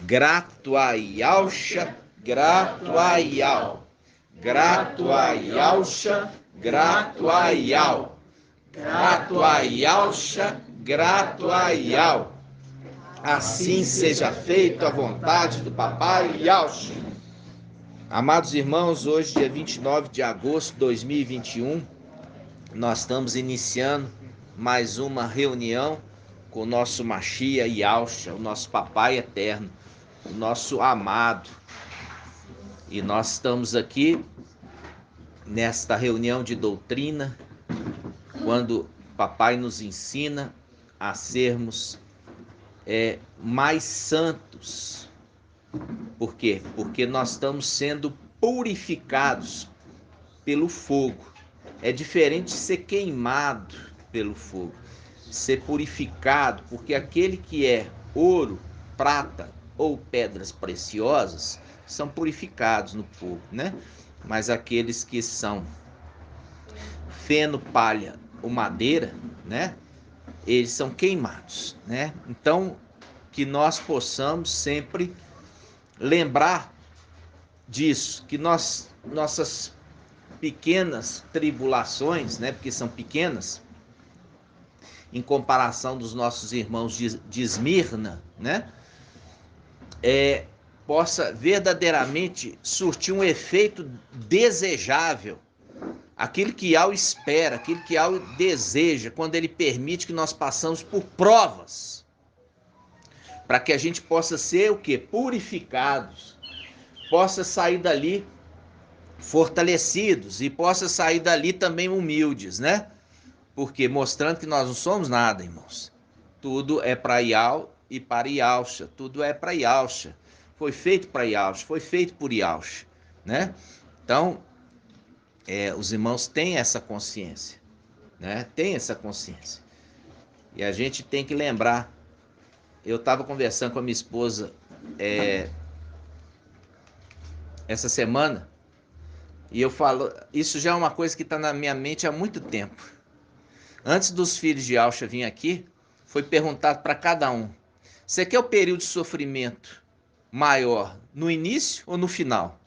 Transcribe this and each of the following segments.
Gratuaialcha, gratuaial. Gratuaialcha, gratuaial. Gratuaialcha, gratuaial. Assim seja feita a vontade do Papai Yalcha. Amados irmãos, hoje, dia 29 de agosto de 2021, nós estamos iniciando mais uma reunião com o nosso Machia Yalcha, o nosso Papai Eterno, o nosso amado. E nós estamos aqui nesta reunião de doutrina, quando Papai nos ensina a sermos mais santos. Por quê? Porque nós estamos sendo purificados pelo fogo. É diferente de ser queimado pelo fogo, ser purificado, porque aquele que é ouro, prata ou pedras preciosas são purificados no fogo, né? Mas aqueles que são feno, palha ou madeira, né? Eles são queimados, né? Então, que nós possamos sempre lembrar disso, que nossas pequenas tribulações, né? Porque são pequenas, em comparação dos nossos irmãos de Esmirna, né? Possa verdadeiramente surtir um efeito desejável. Aquilo que Yahweh espera, aquilo que Yahweh deseja, quando Ele permite que nós passamos por provas, para que a gente possa ser o quê? Purificados, possa sair dali fortalecidos e possa sair dali também humildes, né? Porque mostrando que nós não somos nada, irmãos. Tudo é para Yahweh e para Yalcha, tudo é para Yalcha. Foi feito para Yalcha, foi feito por Yalcha, né? Então, os irmãos têm essa consciência, né? Tem essa consciência. E a gente tem que lembrar. Eu estava conversando com a minha esposa essa semana e eu falo, isso já é uma coisa que está na minha mente há muito tempo. Antes dos filhos de Yalcha vir aqui, foi perguntado para cada um: você quer o período de sofrimento maior no início ou no final?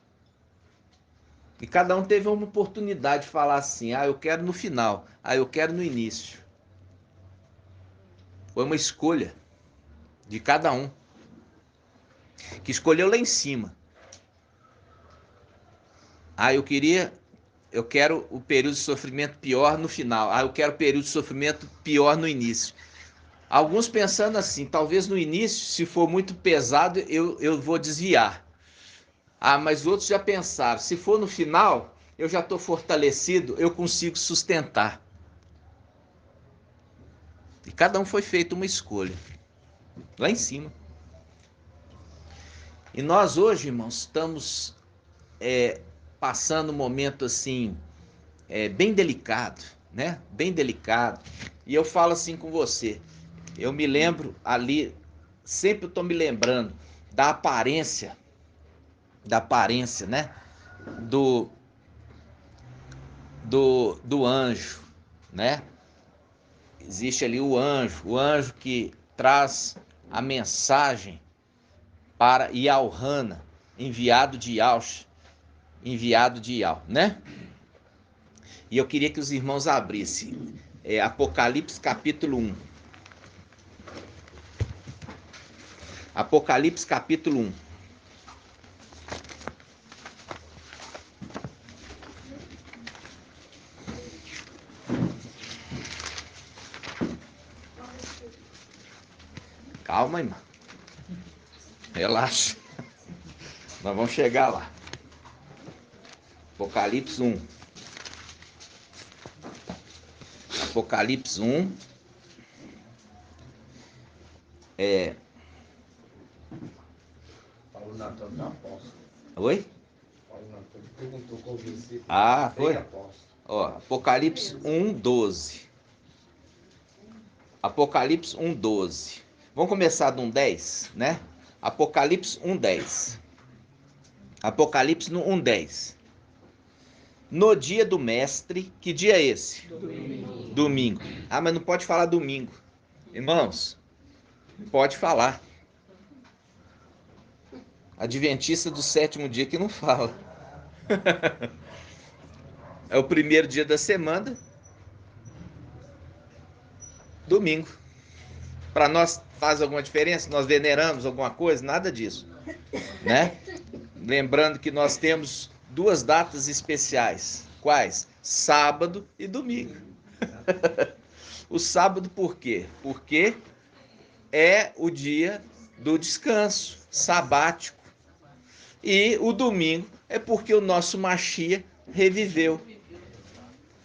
E cada um teve uma oportunidade de falar assim: eu quero no final, eu quero no início. Foi uma escolha de cada um, que escolheu lá em cima. Eu quero o período de sofrimento pior no final. Eu quero o período de sofrimento pior no início. Alguns pensando assim, talvez no início, se for muito pesado, eu vou desviar. Mas outros já pensaram, se for no final, eu já estou fortalecido, eu consigo sustentar. E cada um foi feito uma escolha, lá em cima. E nós hoje, irmãos, estamos passando um momento assim, bem delicado, né? Bem delicado. E eu falo assim com você, eu me lembro ali, sempre estou me lembrando da aparência, né? Do anjo, né? Existe ali o anjo que traz a mensagem para Yalhana, enviado de Yalcha, né? E eu queria que os irmãos abrissem Apocalipse capítulo 1. Apocalipse capítulo 1. Calma, irmão. Relaxa. Nós vamos chegar lá. Apocalipse 1. Apocalipse 1. Paulo Natal é apóstolo. Oi? Paulo Natal perguntou qual versículo. Foi? Apóstolo. Apocalipse 1:12. Apocalipse 1:12. Vamos começar do 1:10, né? Apocalipse 1:10. Apocalipse 1:10. No dia do mestre, que dia é esse? Domingo. Mas não pode falar domingo. Irmãos, pode falar. Adventista do sétimo dia que não fala. É o primeiro dia da semana, domingo. Para nós faz alguma diferença? Nós veneramos alguma coisa? Nada disso, né? Lembrando que nós temos duas datas especiais. Quais? Sábado e domingo. O sábado por quê? Porque é o dia do descanso sabático. E o domingo é porque o nosso Machia reviveu,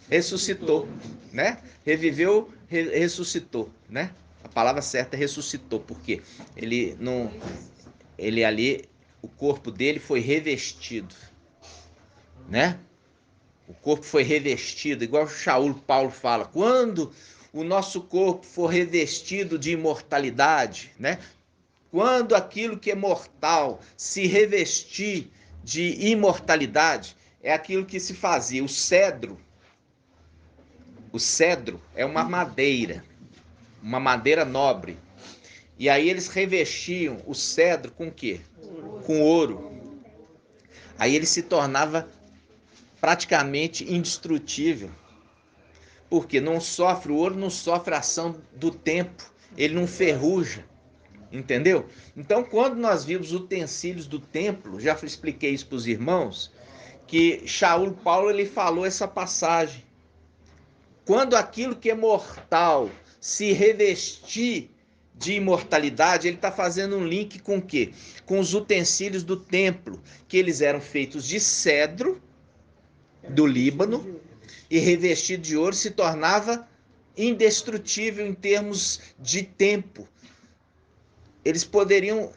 ressuscitou, né? Reviveu, ressuscitou, né? A palavra certa é ressuscitou, porque ele ali, o corpo dele foi revestido, né? O corpo foi revestido, igual Shaul Paulo fala, quando o nosso corpo for revestido de imortalidade, né? Quando aquilo que é mortal se revestir de imortalidade, é aquilo que se fazia. O cedro é uma madeira nobre. E aí eles revestiam o cedro com o quê? Com ouro. Aí ele se tornava praticamente indestrutível. Porque não sofre, o ouro não sofre a ação do tempo, ele não ferruja. Entendeu? Então, quando nós vimos utensílios do templo, já expliquei isso para os irmãos, que Shaul Paulo ele falou essa passagem. Quando aquilo que é mortal se revestir de imortalidade, ele está fazendo um link com o quê? Com os utensílios do templo, que eles eram feitos de cedro do Líbano e revestido de ouro, se tornava indestrutível em termos de tempo. Eles poderiam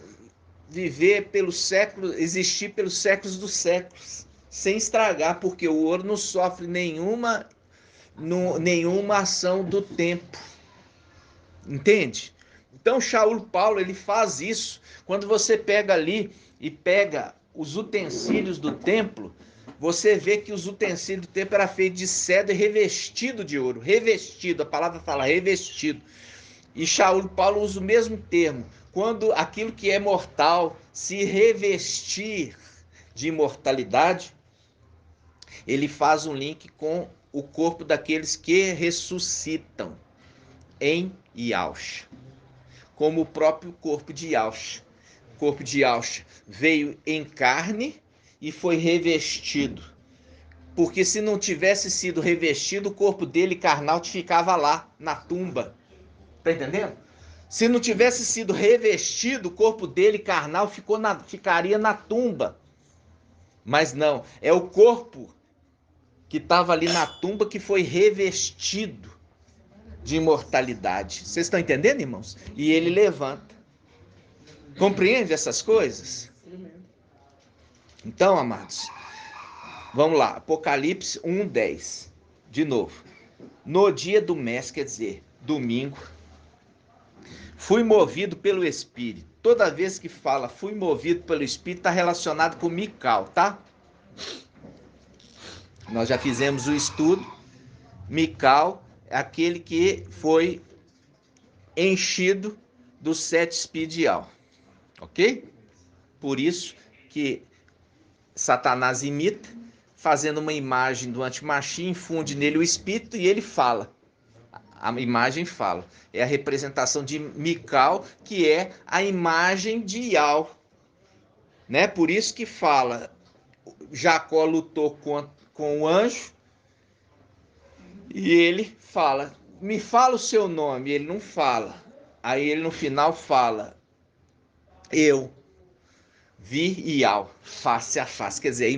viver pelos séculos, existir pelos séculos dos séculos, sem estragar, porque o ouro não sofre nenhuma ação do tempo. Entende? Então Shaul Paulo, ele faz isso. Quando você pega ali e pega os utensílios do templo, você vê que os utensílios do templo eram feitos de cedro e revestido de ouro. Revestido, a palavra fala revestido. E Shaul Paulo usa o mesmo termo. Quando aquilo que é mortal se revestir de imortalidade, ele faz um link com o corpo daqueles que ressuscitam em Yahshua, como o próprio corpo de Yahshua. O corpo de Yahshua veio em carne e foi revestido. Porque se não tivesse sido revestido, o corpo dele carnal ficava lá, na tumba. Tá entendendo? Se não tivesse sido revestido, o corpo dele carnal ficaria na tumba. Mas não, é o corpo que estava ali na tumba que foi revestido de imortalidade. Vocês estão entendendo, irmãos? E ele levanta. Compreende essas coisas? Então, amados, vamos lá. Apocalipse 1:10. De novo. No dia do mês, quer dizer, domingo, fui movido pelo Espírito. Toda vez que fala fui movido pelo Espírito, está relacionado com Mical, tá? Nós já fizemos o estudo. Mical é aquele que foi enchido do 7 espidial. Ok? Por isso que Satanás imita, fazendo uma imagem do antimachia, infunde nele o Espírito e ele fala. A imagem fala. É a representação de Mical, que é a imagem de Ial. Né? Por isso que fala, Jacó lutou com o anjo e ele fala, me fala o seu nome. Ele não fala. Aí ele no final fala, eu vi Ial face a face, quer dizer, a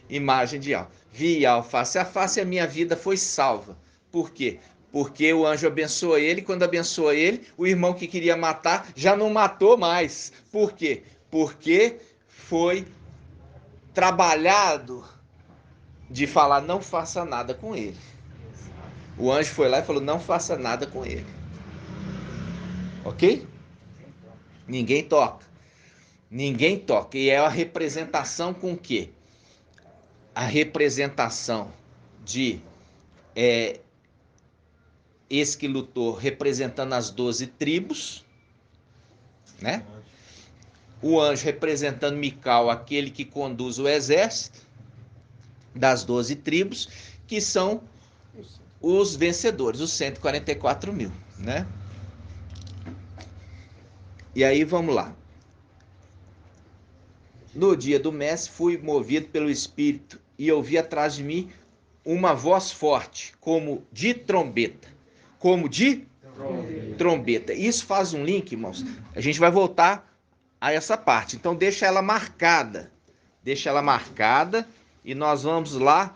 imagem de Ial. Vi Ial face a face e a minha vida foi salva. Por quê? Porque o anjo abençoa ele, quando abençoa ele, o irmão que queria matar já não matou mais. Por quê? Porque foi trabalhado de falar não faça nada com ele. O anjo foi lá e falou não faça nada com ele. Ok? Ninguém toca. Ninguém toca. E é a representação com o quê? A representação de esse que lutou representando as 12 tribos, né? o anjo representando Mical, aquele que conduz o exército das 12 tribos, que são os vencedores, os 144 mil, né? E aí vamos lá. No dia do mestre fui movido pelo Espírito e ouvi atrás de mim uma voz forte, como de trombeta. Como de trombeta. Isso faz um link, irmãos. A gente vai voltar a essa parte. Então deixa ela marcada. Deixa ela marcada e nós vamos lá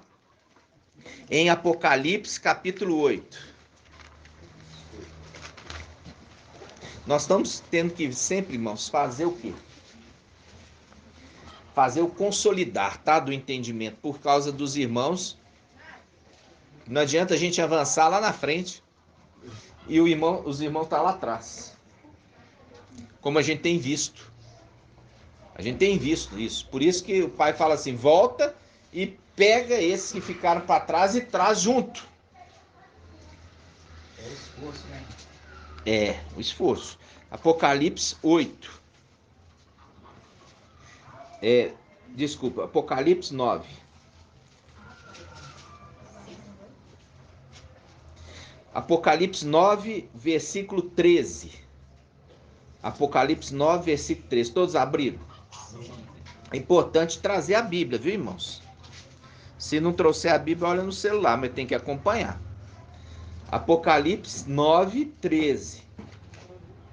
em Apocalipse capítulo 8. Nós estamos tendo que sempre, irmãos, fazer o quê? Fazer o consolidar, tá? Do entendimento, por causa dos irmãos. Não adianta a gente avançar lá na frente e os irmãos estão lá atrás. Como a gente tem visto. A gente tem visto isso. Por isso que o pai fala assim, volta e pega esses que ficaram para trás e traz junto. É o esforço, né? É, o esforço. Apocalipse 8. Desculpa, Apocalipse 9. Apocalipse 9, versículo 13. Apocalipse 9, versículo 13. Todos abriram? É importante trazer a Bíblia, viu, irmãos? Se não trouxer a Bíblia, olha no celular, mas tem que acompanhar. Apocalipse 9, 13.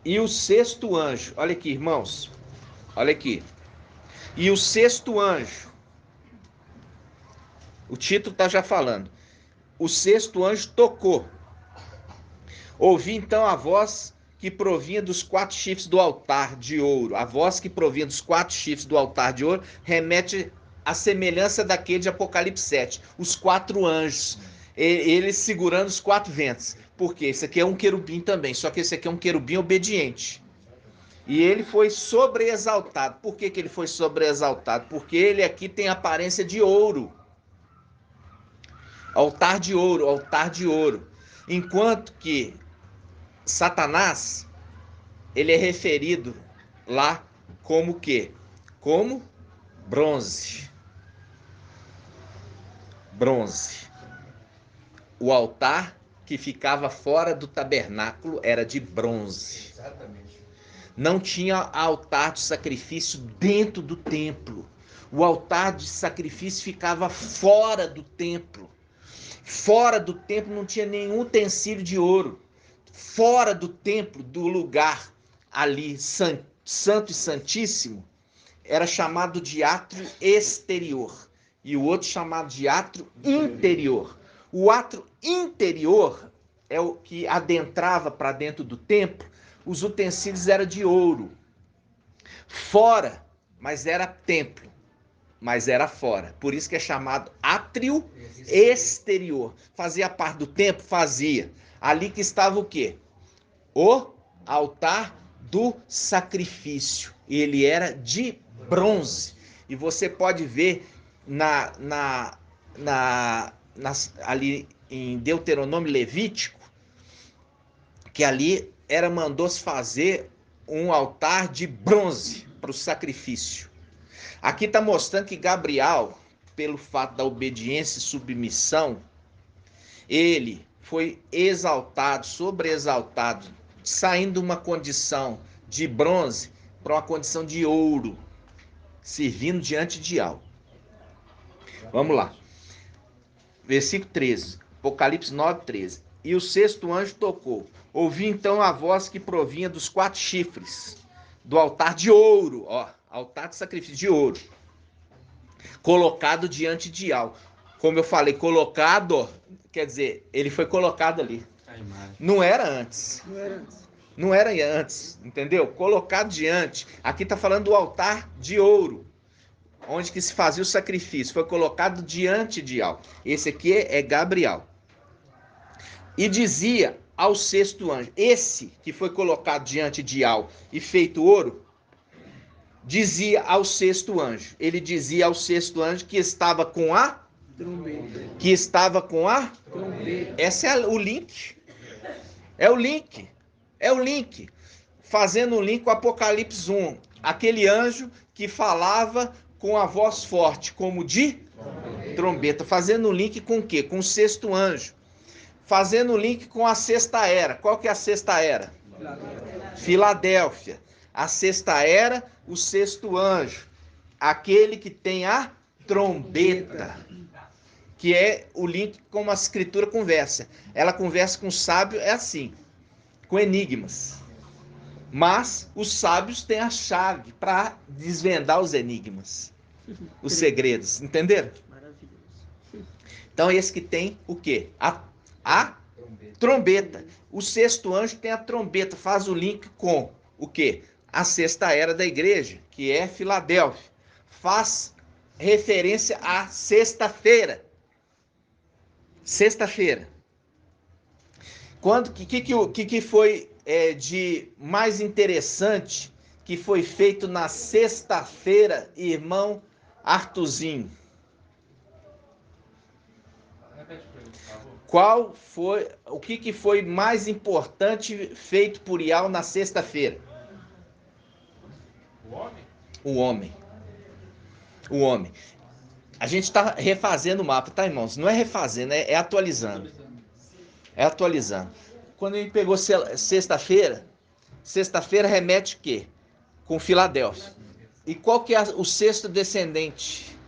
E o sexto anjo, olha aqui, irmãos. Olha aqui. E o sexto anjo. O título está já falando. O sexto anjo tocou. Ouvi então a voz que provinha dos 4 chifres do altar de ouro. A voz que provinha dos 4 chifres do altar de ouro remete à semelhança daquele de Apocalipse 7. Os 4 anjos, eles segurando os 4 ventos. Por quê? Esse aqui é um querubim também, só que esse aqui é um querubim obediente. E ele foi sobreexaltado. Por que ele foi sobreexaltado? Porque ele aqui tem aparência de ouro. Altar de ouro, altar de ouro. Enquanto que Satanás, ele é referido lá como o quê? Como bronze. Bronze. O altar que ficava fora do tabernáculo era de bronze. Exatamente. Não tinha altar de sacrifício dentro do templo. O altar de sacrifício ficava fora do templo. Fora do templo não tinha nenhum utensílio de ouro. Fora do templo, do lugar ali santo e santíssimo, era chamado de átrio exterior. E o outro chamado de átrio interior. O átrio interior é o que adentrava para dentro do templo. Os utensílios eram de ouro. Fora, mas era templo. Mas era fora. Por isso que é chamado átrio exterior. Fazia parte do templo? Fazia. Ali que estava o quê? O altar do sacrifício. Ele era de bronze. E você pode ver ali em Deuteronômio Levítico, que ali mandou-se fazer um altar de bronze para o sacrifício. Aqui está mostrando que Gabriel, pelo fato da obediência e submissão, ele foi exaltado, sobreexaltado, saindo de uma condição de bronze para uma condição de ouro, servindo diante de algo. Vamos lá. Versículo 13, Apocalipse 9, 13. E o sexto anjo tocou. Ouvi então a voz que provinha dos 4 chifres do altar de ouro, ó, altar de sacrifício de ouro, colocado diante de algo. Como eu falei, colocado, quer dizer, ele foi colocado ali. Não era antes. Não era antes, entendeu? Colocado diante. Aqui está falando do altar de ouro, onde que se fazia o sacrifício. Foi colocado diante de algo. Esse aqui é Gabriel. E dizia ao sexto anjo, esse que foi colocado diante de algo e feito ouro, dizia ao sexto anjo. Ele dizia ao sexto anjo que estava com a trombeta. Que estava com a trombeta. Esse é o link. É o link. É o link. Fazendo um link com Apocalipse 1. aquele anjo que falava com a voz forte, como de trombeta, fazendo o link com o quê? Com o sexto anjo. Fazendo o link com a sexta era. Qual que é a sexta era? Filadélfia. A sexta era, o sexto anjo. Aquele que tem a trombeta. Que é o link como a escritura conversa. Ela conversa com o sábio, é assim, com enigmas. Mas os sábios têm a chave para desvendar os enigmas, os segredos, entenderam? Maravilhoso. Então esse que tem o quê? A trombeta. O sexto anjo tem a trombeta, faz o link com o quê? A sexta era da igreja, que é Filadélfia. Faz referência à sexta-feira. Sexta-feira. Quando que foi de mais interessante que foi feito na sexta-feira, irmão Artuzinho? Qual foi, o que foi mais importante feito por Ial na sexta-feira? O homem? O homem. O homem. A gente está refazendo o mapa, tá, irmãos? Não é refazendo, é atualizando. É atualizando. Quando ele pegou sexta-feira, sexta-feira remete o quê? Com Filadélfia. E qual que é o sexto descendente?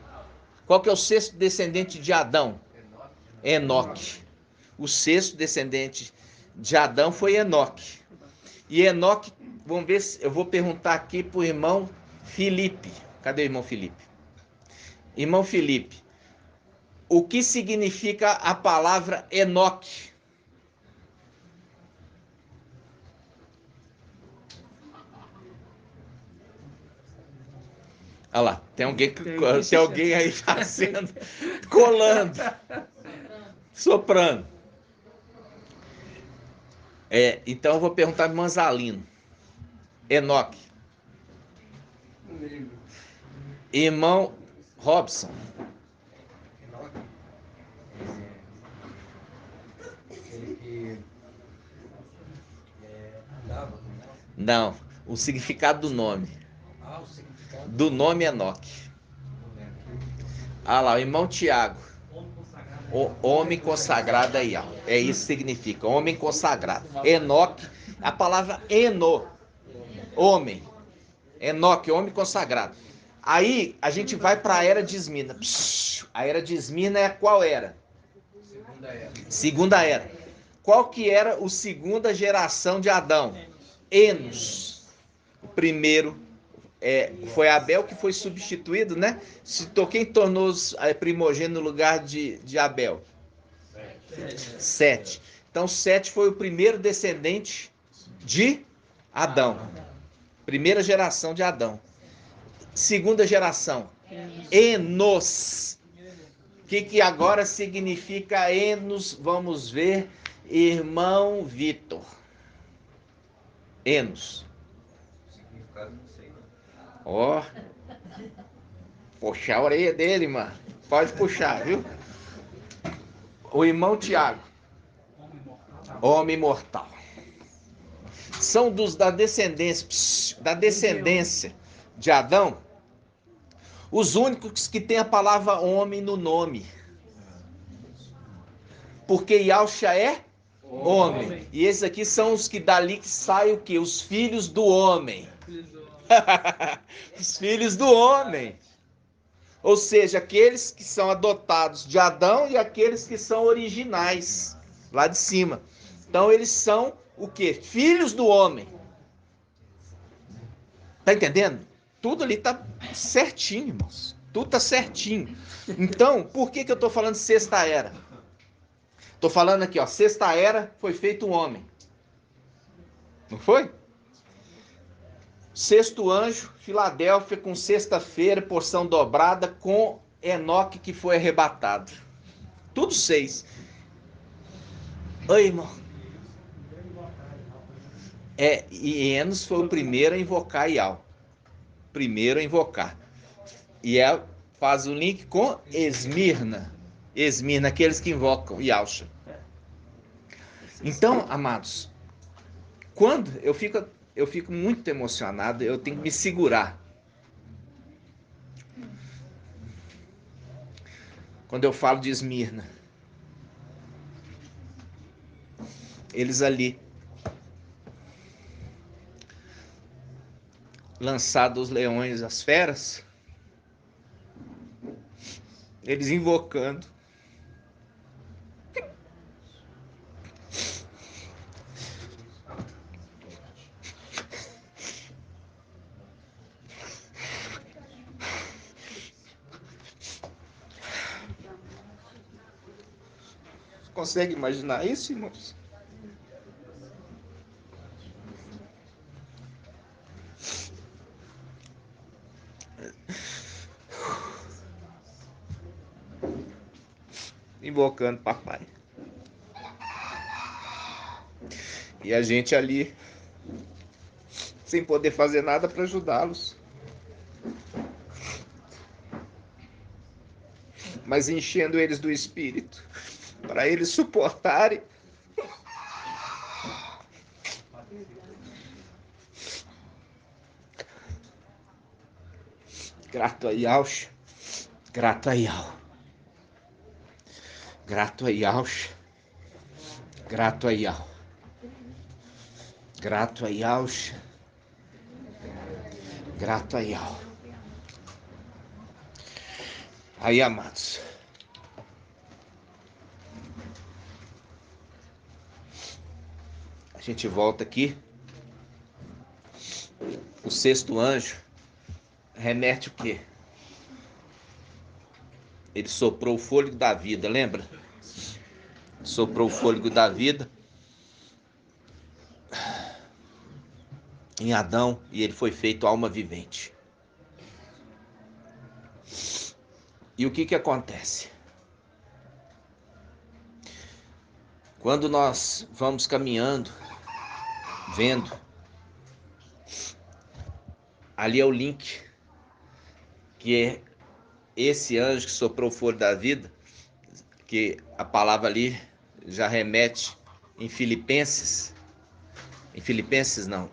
Qual que é o sexto descendente de Adão? Enoque. O sexto descendente de Adão foi Enoque. E Enoque, vamos ver se eu vou perguntar aqui para o irmão Felipe. Cadê o irmão Felipe? Irmão Felipe, o que significa a palavra Enoque? Olha lá, tem alguém aí fazendo, colando, soprando. Então eu vou perguntar para o Manzalino. Enoque. Irmão Robson. Aquele que andava, Não, o significado do nome. o significado Do nome Enoque. Ah lá, o irmão Tiago. O homem consagrado aí, ó. É isso que significa, homem consagrado. Enoque, a palavra eno, homem. Enoque, homem consagrado. Aí a gente vai para a era de Esmina. A era de Esmina é qual era? Segunda era. Segunda era. Qual que era a segunda geração de Adão? Enos. O primeiro foi Abel que foi substituído, né? Quem tornou primogênito no lugar de Abel? Sete. Então Sete foi o primeiro descendente de Adão. Primeira geração de Adão. Segunda geração, Enos. O que agora significa Enos? Vamos ver, irmão Vitor. Enos. Significado não sei. Ó. Puxar a orelha dele, mano. Pode puxar, viu? O irmão Tiago. Homem mortal. São da descendência de Adão, os únicos que têm a palavra homem no nome. Porque Yahshua é homem. E esses aqui são os que dali que saem o quê? Os filhos do homem. Os filhos do homem. Ou seja, aqueles que são adotados de Adão e aqueles que são originais, lá de cima. Então eles são o quê? Filhos do homem. Tá entendendo? Tudo ali tá certinho, irmãos. Tudo tá certinho. Então, por que eu tô falando sexta era? Tô falando aqui, ó, sexta era foi feito um homem. Não foi? Sexto anjo, Filadélfia com sexta-feira, porção dobrada com Enoque que foi arrebatado. Tudo 6. Oi, irmão. E Enos foi o primeiro a invocar Ial. Primeiro a invocar. E faz o link com Esmirna. Esmirna, aqueles que invocam Yahshua. Então, amados, quando eu fico eu fico muito emocionado, eu tenho que me segurar. Quando eu falo de Esmirna, eles ali, lançados os leões, as feras, eles invocando Consegue imaginar isso, irmãos? Invocando papai. E a gente ali, sem poder fazer nada para ajudá-los. Mas enchendo eles do Espírito, para eles suportarem. Grato a Yahshua, grato a Yahweh, grato a Yahshua, grato a Yahweh, grato a Yahshua, grato a Yahweh. Aí, amados, a gente volta aqui. O sexto anjo remete o quê? Ele soprou o fôlego da vida, lembra? Soprou o fôlego da vida em Adão e ele foi feito alma vivente. E o que acontece? Quando nós vamos caminhando, vendo, ali é o link, que é esse anjo que soprou o fôlego da vida, que a palavra ali já remete em Filipenses não,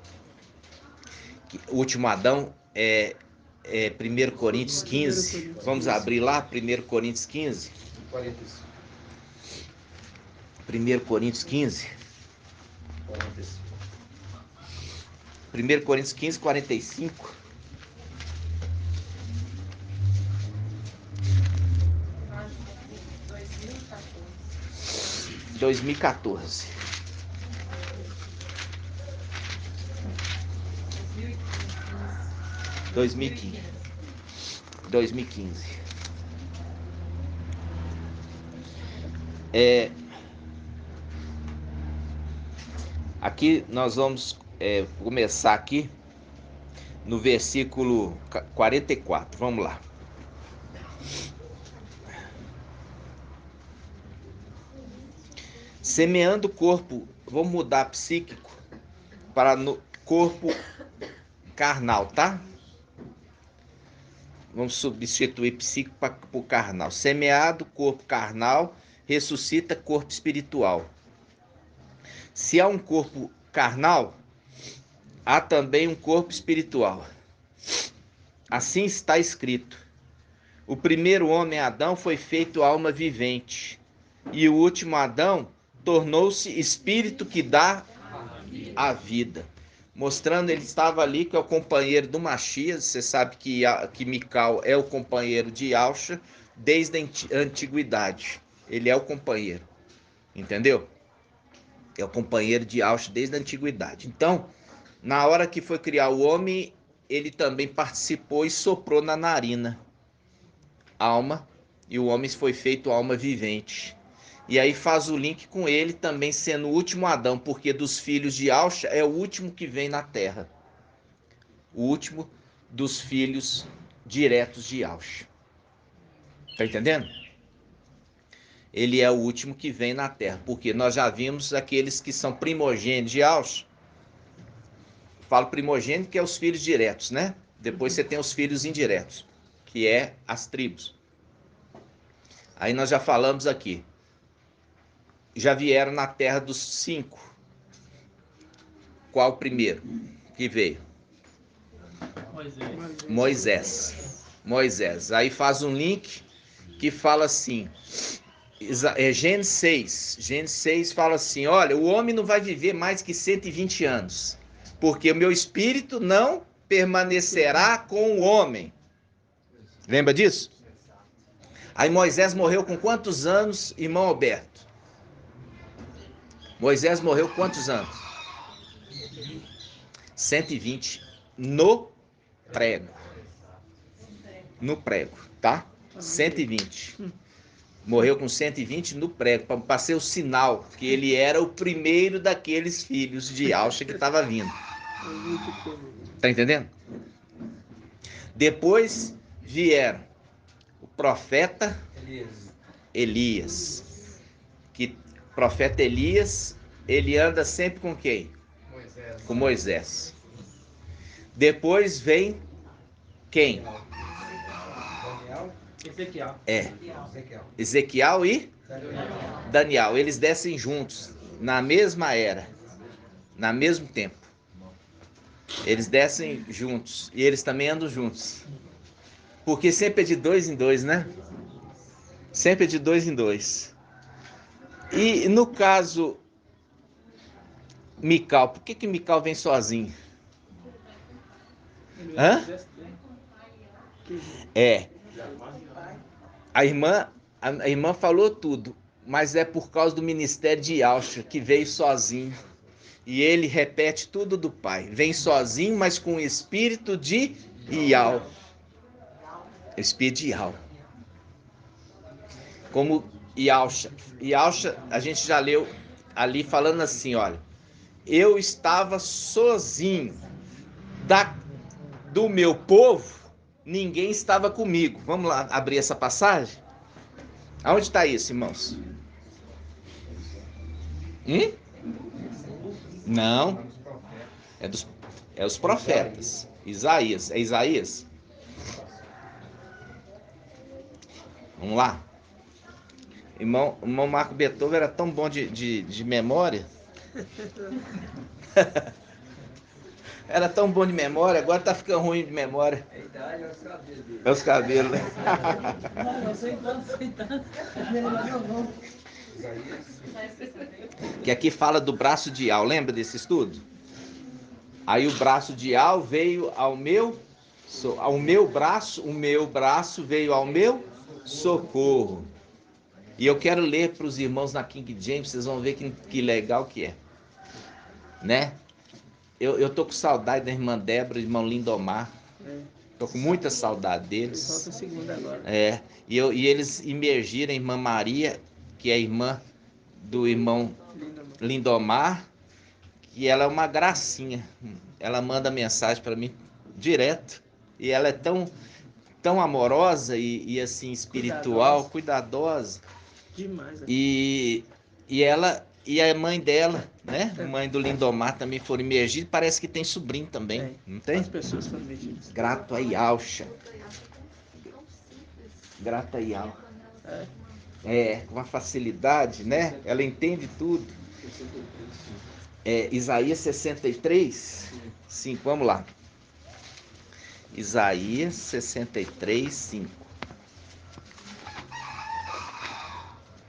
o último Adão é 1 Coríntios 15, vamos abrir lá, 1 Coríntios 15, 1 Coríntios 15, 1 Coríntios 15, 45, 2014. 2015. Aqui nós vamos começar aqui no versículo 44. Vamos lá. Semeando o corpo, vamos mudar psíquico para no corpo carnal, tá? Vamos substituir psíquico por carnal. Semeado corpo carnal, ressuscita corpo espiritual. Se há um corpo carnal, há também um corpo espiritual. Assim está escrito: o primeiro homem, Adão, foi feito alma vivente, e o último Adão tornou-se espírito que dá a vida. Mostrando, ele estava ali, que é o companheiro do Machias. Você sabe que Mical é o companheiro de Yahshua desde a antiguidade. Ele é o companheiro, entendeu? É o companheiro de Yahshua desde a antiguidade. Então, na hora que foi criar o homem, ele também participou e soprou na narina alma, e o homem foi feito alma vivente. E aí faz o link com ele também sendo o último Adão, porque dos filhos de Yahshua é o último que vem na terra. O último dos filhos diretos de Yahshua. Tá entendendo? Ele é o último que vem na terra, porque nós já vimos aqueles que são primogênitos de Yahshua. Falo primogênito que é os filhos diretos, né? Depois você tem os filhos indiretos, que é as tribos. Aí nós já falamos aqui. Já vieram na terra dos 5. Qual o primeiro? que veio? Moisés. Aí faz um link que fala assim, Gênesis 6. Gênesis 6 fala assim, olha, o homem não vai viver mais que 120 anos, porque o meu espírito não permanecerá com o homem. Lembra disso? Aí Moisés morreu com quantos anos, irmão Alberto? Moisés morreu com quantos anos? 120 no prego. No prego, tá? 120. Morreu com 120 no prego, para ser o sinal que ele era o primeiro daqueles filhos de Alcha que estava vindo. Tá entendendo? Depois vieram o profeta Elias. Que profeta Elias, ele anda sempre com quem? Com Moisés. Depois vem quem? Ezequiel. Ezequiel e Daniel. Eles descem juntos, na mesma era, no mesmo tempo. Eles descem juntos e eles também andam juntos. Porque sempre é de 2 em 2, né? Sempre é de 2 em 2. E no caso Mical, por que Mical vem sozinho? Hã? A irmã falou tudo, mas é por causa do ministério de Alcha, que veio sozinho. E ele repete tudo do pai. Vem sozinho, mas com o espírito de Ial. Espírito de Ial. Como Ialcha. Ialcha, a gente já leu ali falando assim, olha. Eu estava sozinho. Do meu povo, ninguém estava comigo. Vamos lá abrir essa passagem? Aonde está isso, irmãos? Não. É os profetas. Isaías. É Isaías? Vamos lá. Irmão Marco Beethoven era tão bom de memória. Era tão bom de memória, agora tá ficando ruim de memória. É a idade, é os cabelos dele. É os cabelos, né? Não sei tanto. Que aqui fala do braço de Ial, lembra desse estudo? Aí o braço de Ial veio ao meu braço, o meu braço veio ao meu socorro. E eu quero ler para os irmãos na King James, vocês vão ver que legal que é. Né? Eu tô com saudade da irmã Débora, do irmão Lindomar. Tô com muita saudade deles. Falta segunda agora. E eles imergiram a irmã Maria, que é a irmã do irmão Lindomar, que ela é uma gracinha. Ela manda mensagem para mim direto. E ela é tão amorosa e assim, espiritual, cuidadosa. Demais. E ela e a mãe dela, né? A mãe do Lindomar também foram imergidos. Parece que tem sobrinho também, não tem? As pessoas foram imergidas. Grato a Ialcha. Grato a Ial. Com uma facilidade, né? Ela entende tudo. Isaías 63, 5. Vamos lá. Isaías 63, 5.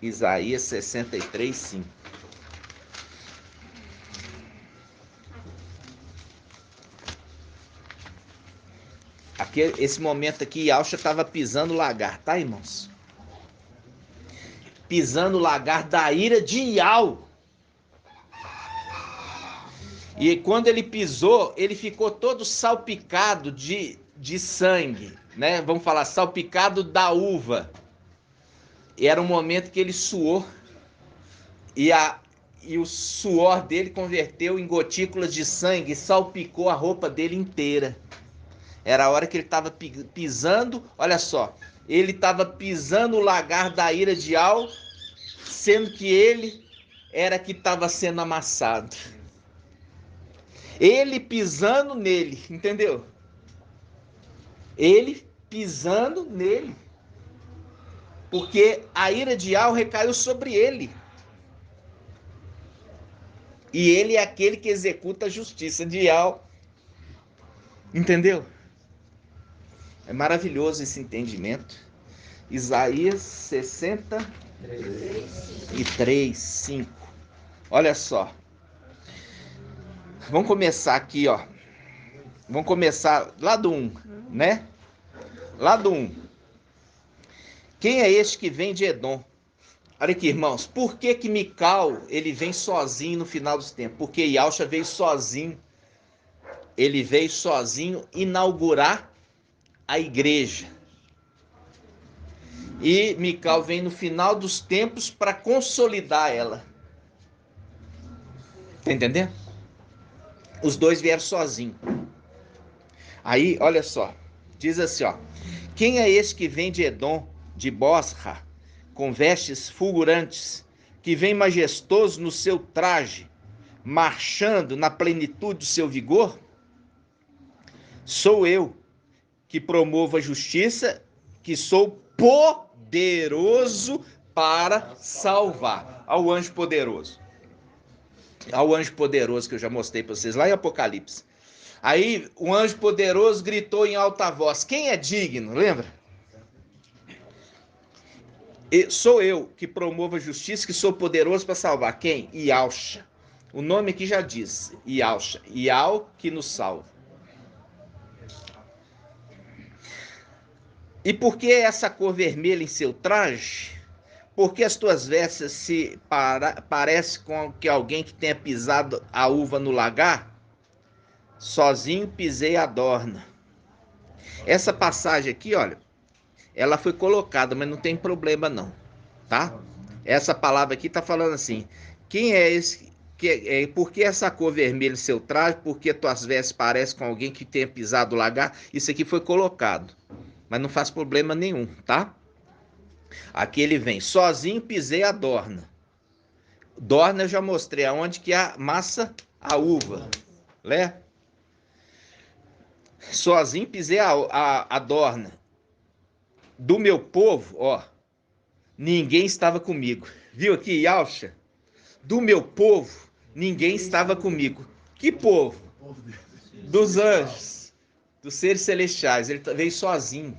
Isaías 63, 5. Esse momento aqui, Alcha estava pisando o lagar, tá, irmãos? Pisando o lagar da ira de Ial. E quando ele pisou, ele ficou todo salpicado de sangue, né? Vamos falar, salpicado da uva. E era um momento que ele suou. E o suor dele converteu em gotículas de sangue e salpicou a roupa dele inteira. Era a hora que ele estava pisando, olha só, ele estava pisando o lagar da ira de Ial, sendo que ele era que estava sendo amassado. Ele pisando nele, entendeu? Ele pisando nele. Porque a ira de Ial recaiu sobre ele. E ele é aquele que executa a justiça de Ial Entendeu? É maravilhoso esse entendimento. Isaías 63, 5. Olha só. Vamos começar aqui, ó. Vamos começar lá do 1, né? Lá do 1. Quem é este que vem de Edom? Olha aqui, irmãos. Por que que Mical, ele vem sozinho no final dos tempos? Porque Yausha veio sozinho. Ele veio sozinho inaugurar a igreja. E Mical vem no final dos tempos para consolidar ela. Tá entendendo? Os dois vieram sozinhos. Aí, olha só. Diz assim, ó. Quem é esse que vem de Edom, de Bosra, com vestes fulgurantes, que vem majestoso no seu traje, marchando na plenitude do seu vigor? Sou eu, que promovo a justiça, que sou poderoso para salvar. Ao anjo poderoso. Ao anjo poderoso que eu já mostrei para vocês lá em Apocalipse. Aí o anjo poderoso gritou em alta voz: quem é digno? Lembra? Sou eu que promovo a justiça, que sou poderoso para salvar. Quem? Yausha. O nome aqui já diz. Yausha. Yau que nos salva. E por que essa cor vermelha em seu traje? Porque as tuas vestes se parecem com que alguém que tenha pisado a uva no lagar? Sozinho pisei a dorna. Essa passagem aqui, olha, ela foi colocada, mas não tem problema não, tá? Essa palavra aqui tá falando assim: quem é esse? Por que essa cor vermelha em seu traje? Porque tuas vestes parecem com alguém que tenha pisado o lagar? Isso aqui foi colocado, mas não faz problema nenhum, tá? Aqui ele vem: sozinho pisei a dorna. Dorna eu já mostrei aonde que a massa a uva, né? Sozinho pisei a dorna. Do meu povo, ó, ninguém estava comigo. Viu aqui, Yausha? Do meu povo, ninguém estava comigo. Que povo? Dos anjos, dos seres celestiais. Ele veio sozinho.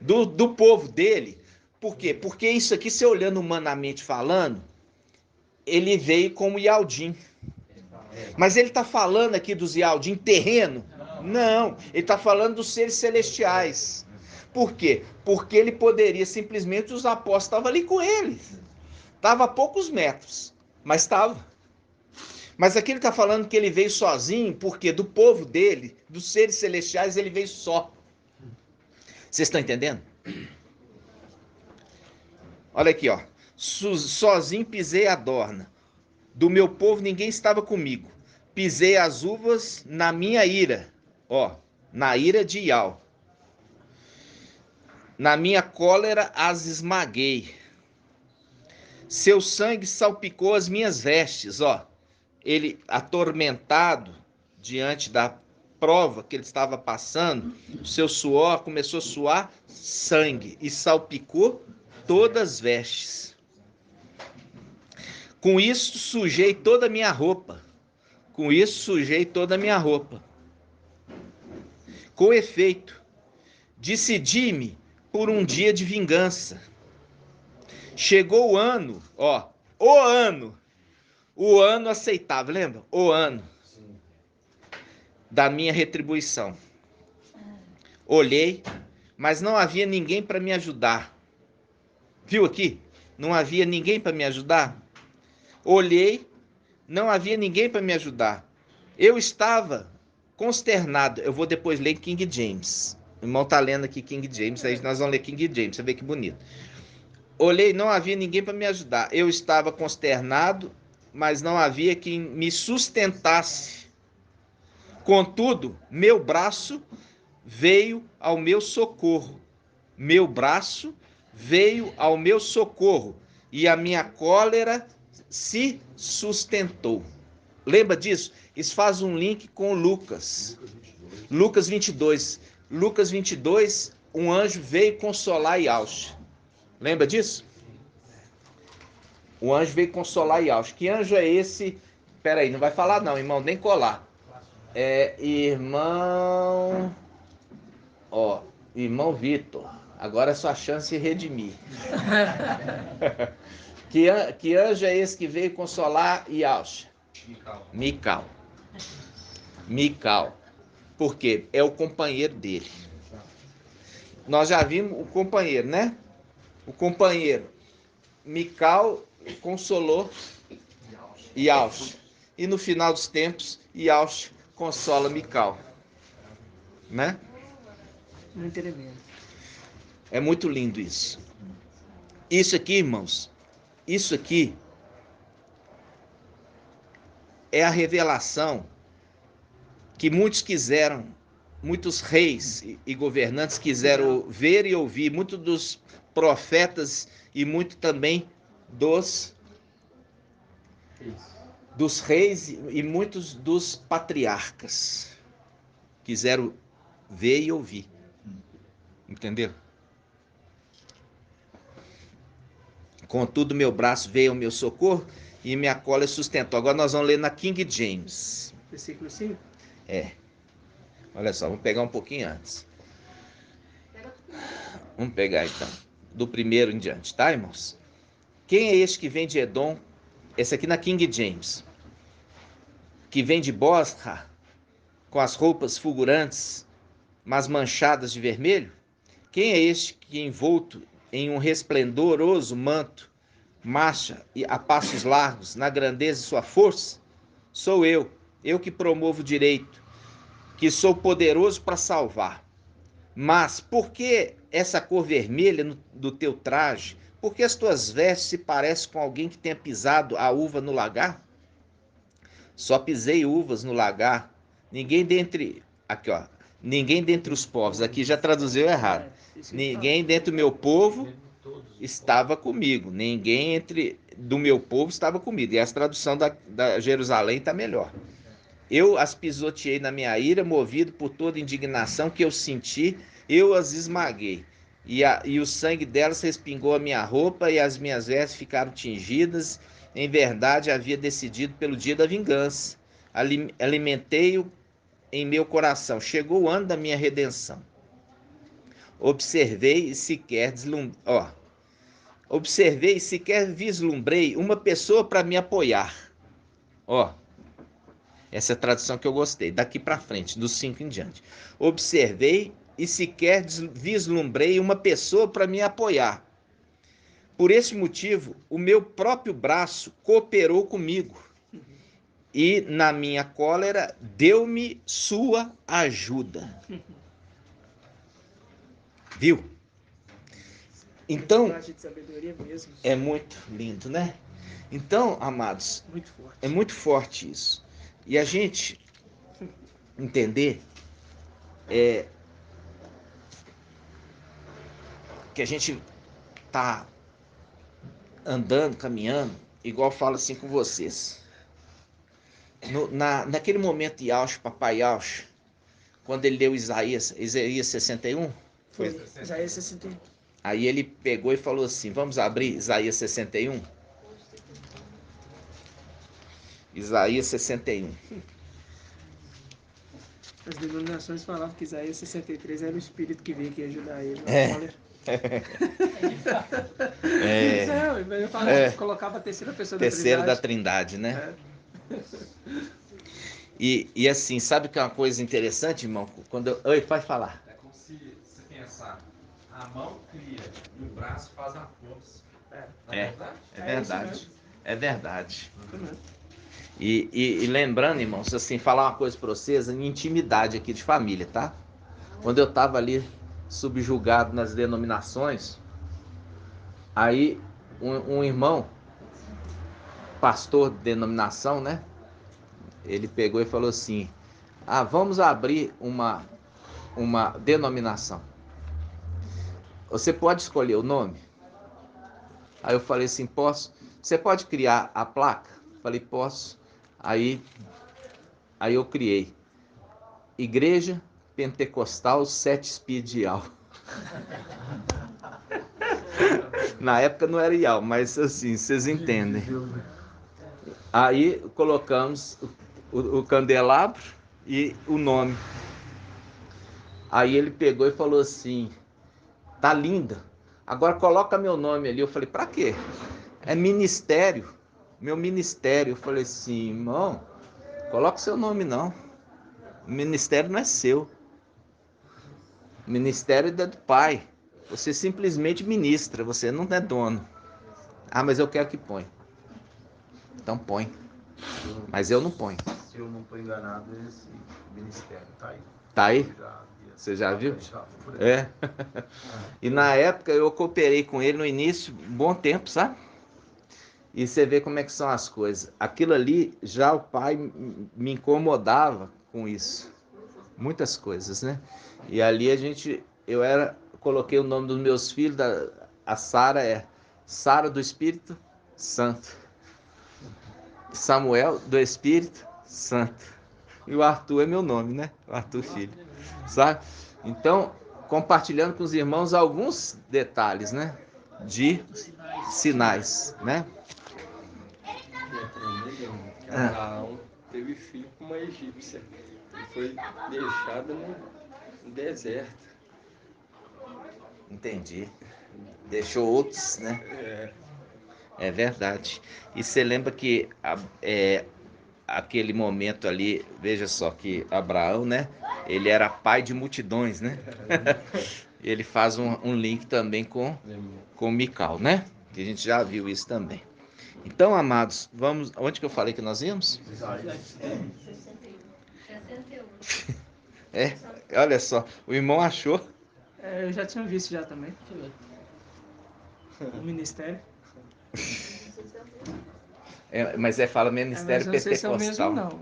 Do povo dele. Por quê? Porque isso aqui, se olhando humanamente falando, ele veio como Yaldim. Mas ele está falando aqui dos Yaldim terreno? Não, ele está falando dos seres celestiais. Por quê? Porque ele poderia simplesmente, os apóstolos estavam ali com ele. Estava a poucos metros, mas estava. Mas aqui ele está falando que ele veio sozinho, porque do povo dele, dos seres celestiais, ele veio só. Vocês estão entendendo? Olha aqui, ó. Sozinho pisei a dorna. Do meu povo ninguém estava comigo. Pisei as uvas na minha ira. Ó, na ira de Iau. Na minha cólera as esmaguei. Seu sangue salpicou as minhas vestes, ó. Ele atormentado diante da prova que ele estava passando, o seu suor começou a suar sangue e salpicou todas as vestes. Com isso sujei toda a minha roupa. Com isso sujei toda a minha roupa. Com efeito, decidi-me por um dia de vingança. Chegou o ano, ó, o ano aceitável, lembra? O ano da minha retribuição. Olhei, mas não havia ninguém para me ajudar. Viu aqui? Não havia ninguém para me ajudar. Olhei, não havia ninguém para me ajudar. Eu estava consternado. Eu vou depois ler King James. O irmão está lendo aqui King James, aí nós vamos ler King James, você vê que bonito. Olhei, não havia ninguém para me ajudar. Eu estava consternado, mas não havia quem me sustentasse. Contudo, meu braço veio ao meu socorro. Meu braço veio ao meu socorro e a minha cólera se sustentou. Lembra disso? Isso faz um link com Lucas. Lucas 22. Lucas 22, um anjo veio consolar Yausha. Lembra disso? O anjo veio consolar Yausha. Que anjo é esse? Peraí, não vai falar não, irmão, nem colar. Irmão. Ó, irmão Vitor. Agora é sua chance de redimir. Que anjo é esse que veio consolar Yauxa? Mical. Mical. Por quê? É o companheiro dele. Nós já vimos o companheiro, né? O companheiro. Mical consolou Yauxa. E no final dos tempos, Yauxa consola Mical. Né? Muito tremendo. É muito lindo isso. Isso aqui, irmãos, isso aqui é a revelação que muitos reis e governantes quiseram ver e ouvir, muitos dos profetas e muito também dos reis e muitos dos patriarcas quiseram ver e ouvir. Entenderam? Contudo, meu braço veio ao meu socorro e minha cola sustentou. Agora nós vamos ler na King James. Versículo 5. Olha só, vamos pegar um pouquinho antes. Vamos pegar então, do primeiro em diante, tá, irmãos? Quem é este que vem de Edom? Esse aqui na King James. Que vem de Bosra, com as roupas fulgurantes, mas manchadas de vermelho? Quem é este que, envolto em um resplendoroso manto, marcha a passos largos na grandeza de sua força? Sou eu que promovo o direito, que sou poderoso para salvar. Mas por que essa cor vermelha do teu traje? Por que as tuas vestes se parecem com alguém que tenha pisado a uva no lagar? Só pisei uvas no lagar. Ninguém dentre os povos, aqui já traduziu errado. Ninguém dentre o meu povo estava comigo. Ninguém do meu povo estava comigo. E essa tradução da Jerusalém está melhor. Eu as pisoteei na minha ira, movido por toda indignação que eu senti, eu as esmaguei. E o sangue delas respingou a minha roupa e as minhas vestes ficaram tingidas. Em verdade, havia decidido pelo dia da vingança. Alimentei-o em meu coração. Chegou o ano da minha redenção. Observei e sequer vislumbrei uma pessoa para me apoiar. Essa é a tradução que eu gostei. Daqui para frente, dos 5 em diante. Observei e sequer vislumbrei uma pessoa para me apoiar. Por esse motivo, o meu próprio braço cooperou comigo. E na minha cólera, deu-me sua ajuda. Viu? Então, é muito lindo, né? Então, amados, é muito forte isso. E a gente entender que a gente tá andando, caminhando, igual eu falo assim com vocês. Naquele momento de Yauxa, papai Yauxa, quando ele leu Isaías 61, foi Isaías 61. Aí ele pegou e falou assim, vamos abrir Isaías 61? Isaías 61. As denominações falavam que Isaías 63 era o Espírito que veio aqui ajudar ele. Eu colocava a terceira pessoa da Trindade, né? E assim, sabe que é uma coisa interessante, irmão? Oi, pode falar. É como se você pensar, a mão cria e o braço faz a força. É verdade. E lembrando, irmãos, assim, falar uma coisa para vocês, em intimidade aqui de família, tá? Quando eu tava ali subjugado nas denominações, aí um irmão, pastor de denominação, né? Ele pegou e falou assim, vamos abrir uma denominação. Você pode escolher o nome? Aí eu falei assim, posso? Você pode criar a placa? Falei, posso. Aí eu criei Igreja Pentecostal Sete Espírito. Na época não era IAL, mas assim, vocês entendem. Aí colocamos o candelabro, e o nome. Aí ele pegou e falou assim, tá linda, agora coloca meu nome ali. Eu falei, pra quê? É ministério, meu ministério. Eu falei assim, irmão, coloca seu nome não, o ministério não é seu, o ministério é do Pai, você simplesmente ministra, você não é dono. Ah, mas eu quero que põe. Então põe, mas eu não ponho. Se eu não estou enganado, esse ministério está aí. Tá aí? Já vi. Você já viu? Já, por aí. É. E na época eu cooperei com ele no início, um bom tempo, sabe? E você vê como é que são as coisas. Aquilo ali, já o pai me incomodava com isso. Muitas coisas, né? E ali coloquei o nome dos meus filhos, a Sara é Sara do Espírito Santo. Samuel do Espírito Santo. E o Arthur é meu nome, né? O Arthur filho. Sabe? Então, compartilhando com os irmãos alguns detalhes, né? De sinais, né? Abraão teve filho com uma egípcia e foi deixado no deserto. Entendi. Deixou outros, né? É verdade. E você lembra que aquele momento ali, veja só, que Abraão, né? Ele era pai de multidões, né? Ele faz um link também com Mical, né? Que a gente já viu isso também. Então, amados, vamos... Onde que eu falei que nós íamos? 61. É, olha só, o irmão achou. Eu já tinha visto já também. O ministério. Mas fala ministério mas eu não sei se é o mesmo, pentecostal.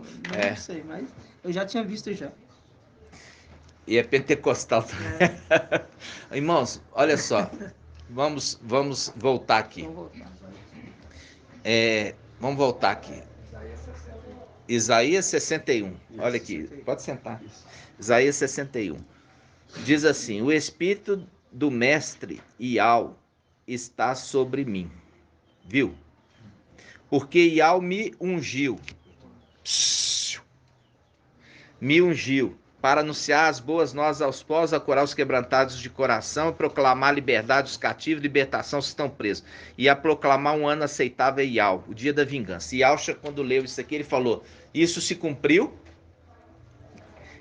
Não sei, mas eu já tinha visto já. E é pentecostal também. Irmãos, olha só. Vamos voltar aqui. Vamos voltar. Vamos voltar aqui. Isaías 61. Olha aqui, pode sentar. Isaías 61. Diz assim: o Espírito do Mestre Iau está sobre mim. Viu? Porque Iau me ungiu. Me ungiu para anunciar as boas novas aos povos, a curar os quebrantados de coração, proclamar liberdade aos cativos, libertação aos que estão presos, e a proclamar um ano aceitável a Iau, o dia da vingança. E Yaucha, quando leu isso aqui, ele falou, isso se cumpriu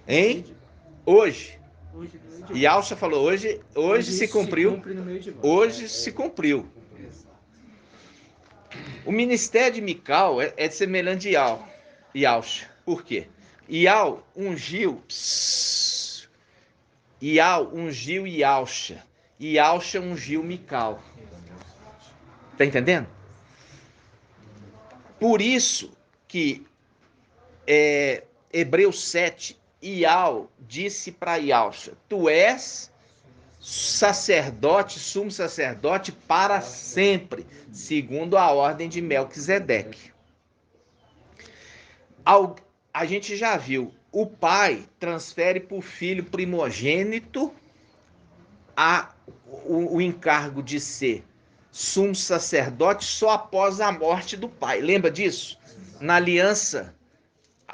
em hoje. E Yaucha falou, hoje se cumpriu, hoje se cumpriu. O ministério de Mical é semelhante a Yaucha. Por quê? Iau ungiu Yaucha. Yaucha ungiu Mical. Tá entendendo? Por isso que Hebreus 7, Iau disse para Yaucha, tu és sacerdote, sumo sacerdote para sempre, segundo a ordem de Melquisedeque. A gente já viu, o pai transfere para o filho primogênito o encargo de ser sumo sacerdote só após a morte do pai. Lembra disso? Na aliança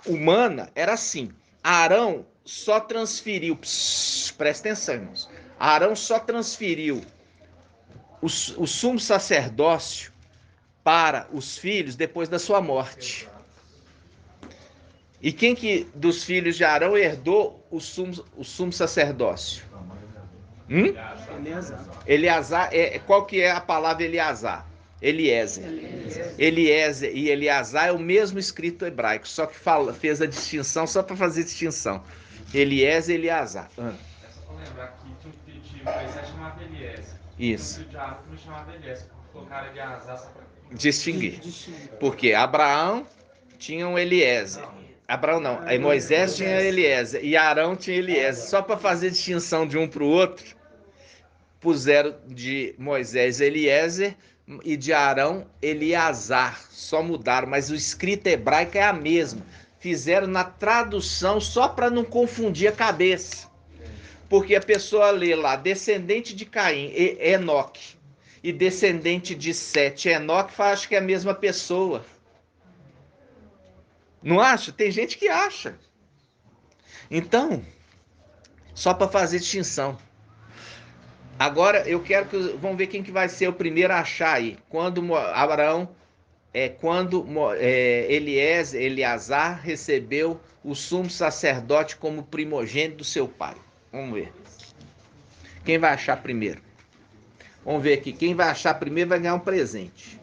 humana era assim. Arão só transferiu, presta atenção, irmãos. Arão só transferiu o sumo sacerdócio para os filhos depois da sua morte. E quem que dos filhos de Arão herdou o sumo sacerdócio? Eleazar. Qual que é a palavra Eleazar? Eliezer. Eliezer e Eleazar é o mesmo escrito hebraico, só que fez a distinção só para fazer distinção. Eliezer e Eleazar. É só para lembrar que tinha um filho de Moisés chamado Eliezer. Isso. Um filho de Arão também chamado Eliezer. Colocaram Eleazar só para distinguir. Porque Abraão tinha um Eliezer. Abraão não, aí Moisés tinha Eliezer e Arão tinha Eliezer. Só para fazer distinção de um para o outro, puseram de Moisés Eliezer e de Arão Eleazar. Só mudaram, mas o escrito hebraico é a mesma. Fizeram na tradução só para não confundir a cabeça. Porque a pessoa lê lá, descendente de Caim, Enoque, e descendente de Sete, Enoque, acha que é a mesma pessoa. Não acha? Tem gente que acha. Então, só para fazer distinção. Agora eu quero que vamos ver quem que vai ser o primeiro a achar aí. Quando Abraão, Eleazar recebeu o sumo sacerdote como primogênito do seu pai. Vamos ver. Quem vai achar primeiro? Vamos ver aqui. Quem vai achar primeiro vai ganhar um presente.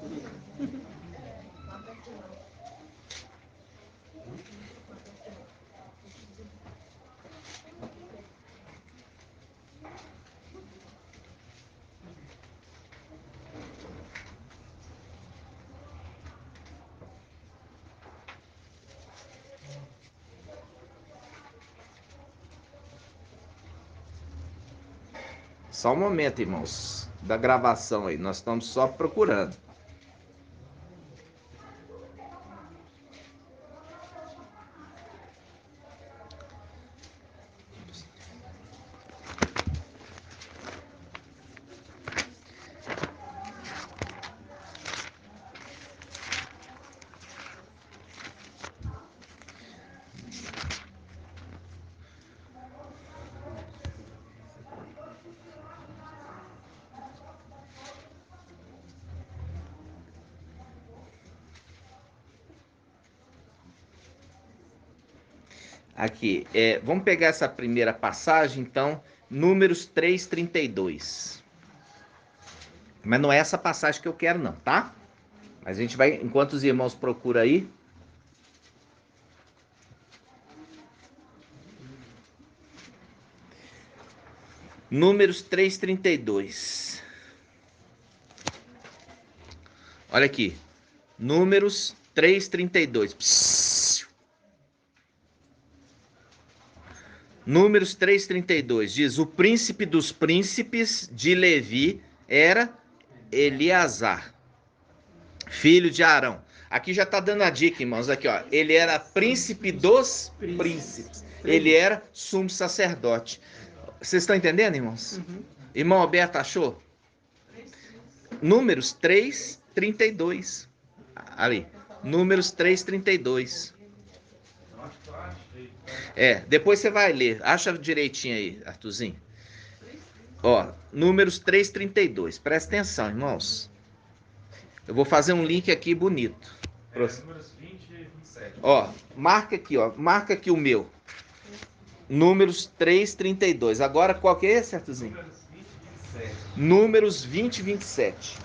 Só um momento, irmãos, da gravação aí. Nós estamos só procurando. Aqui, vamos pegar essa primeira passagem, então, Números 3:32. Mas não é essa passagem que eu quero, não, tá? Mas a gente vai, enquanto os irmãos procuram aí. Números 3:32. Olha aqui. Números 3:32. Números 3:32 diz: o príncipe dos príncipes de Levi era Eleazar, filho de Arão. Aqui já está dando a dica, irmãos. Aqui, ó. Ele era príncipe dos príncipes. Ele era sumo sacerdote. Vocês estão entendendo, irmãos? Uhum. Irmão Alberto, achou? Números 3:32. Ali. Números 3:32. Depois você vai ler. Acha direitinho aí, Arthurzinho. Ó, Números 3:32. Presta atenção, irmãos. Eu vou fazer um link aqui bonito. Números 20 e 27. Ó, marca aqui o meu. Números 3:32. Agora, qual que é esse, Arthurzinho? Números 20 e 27.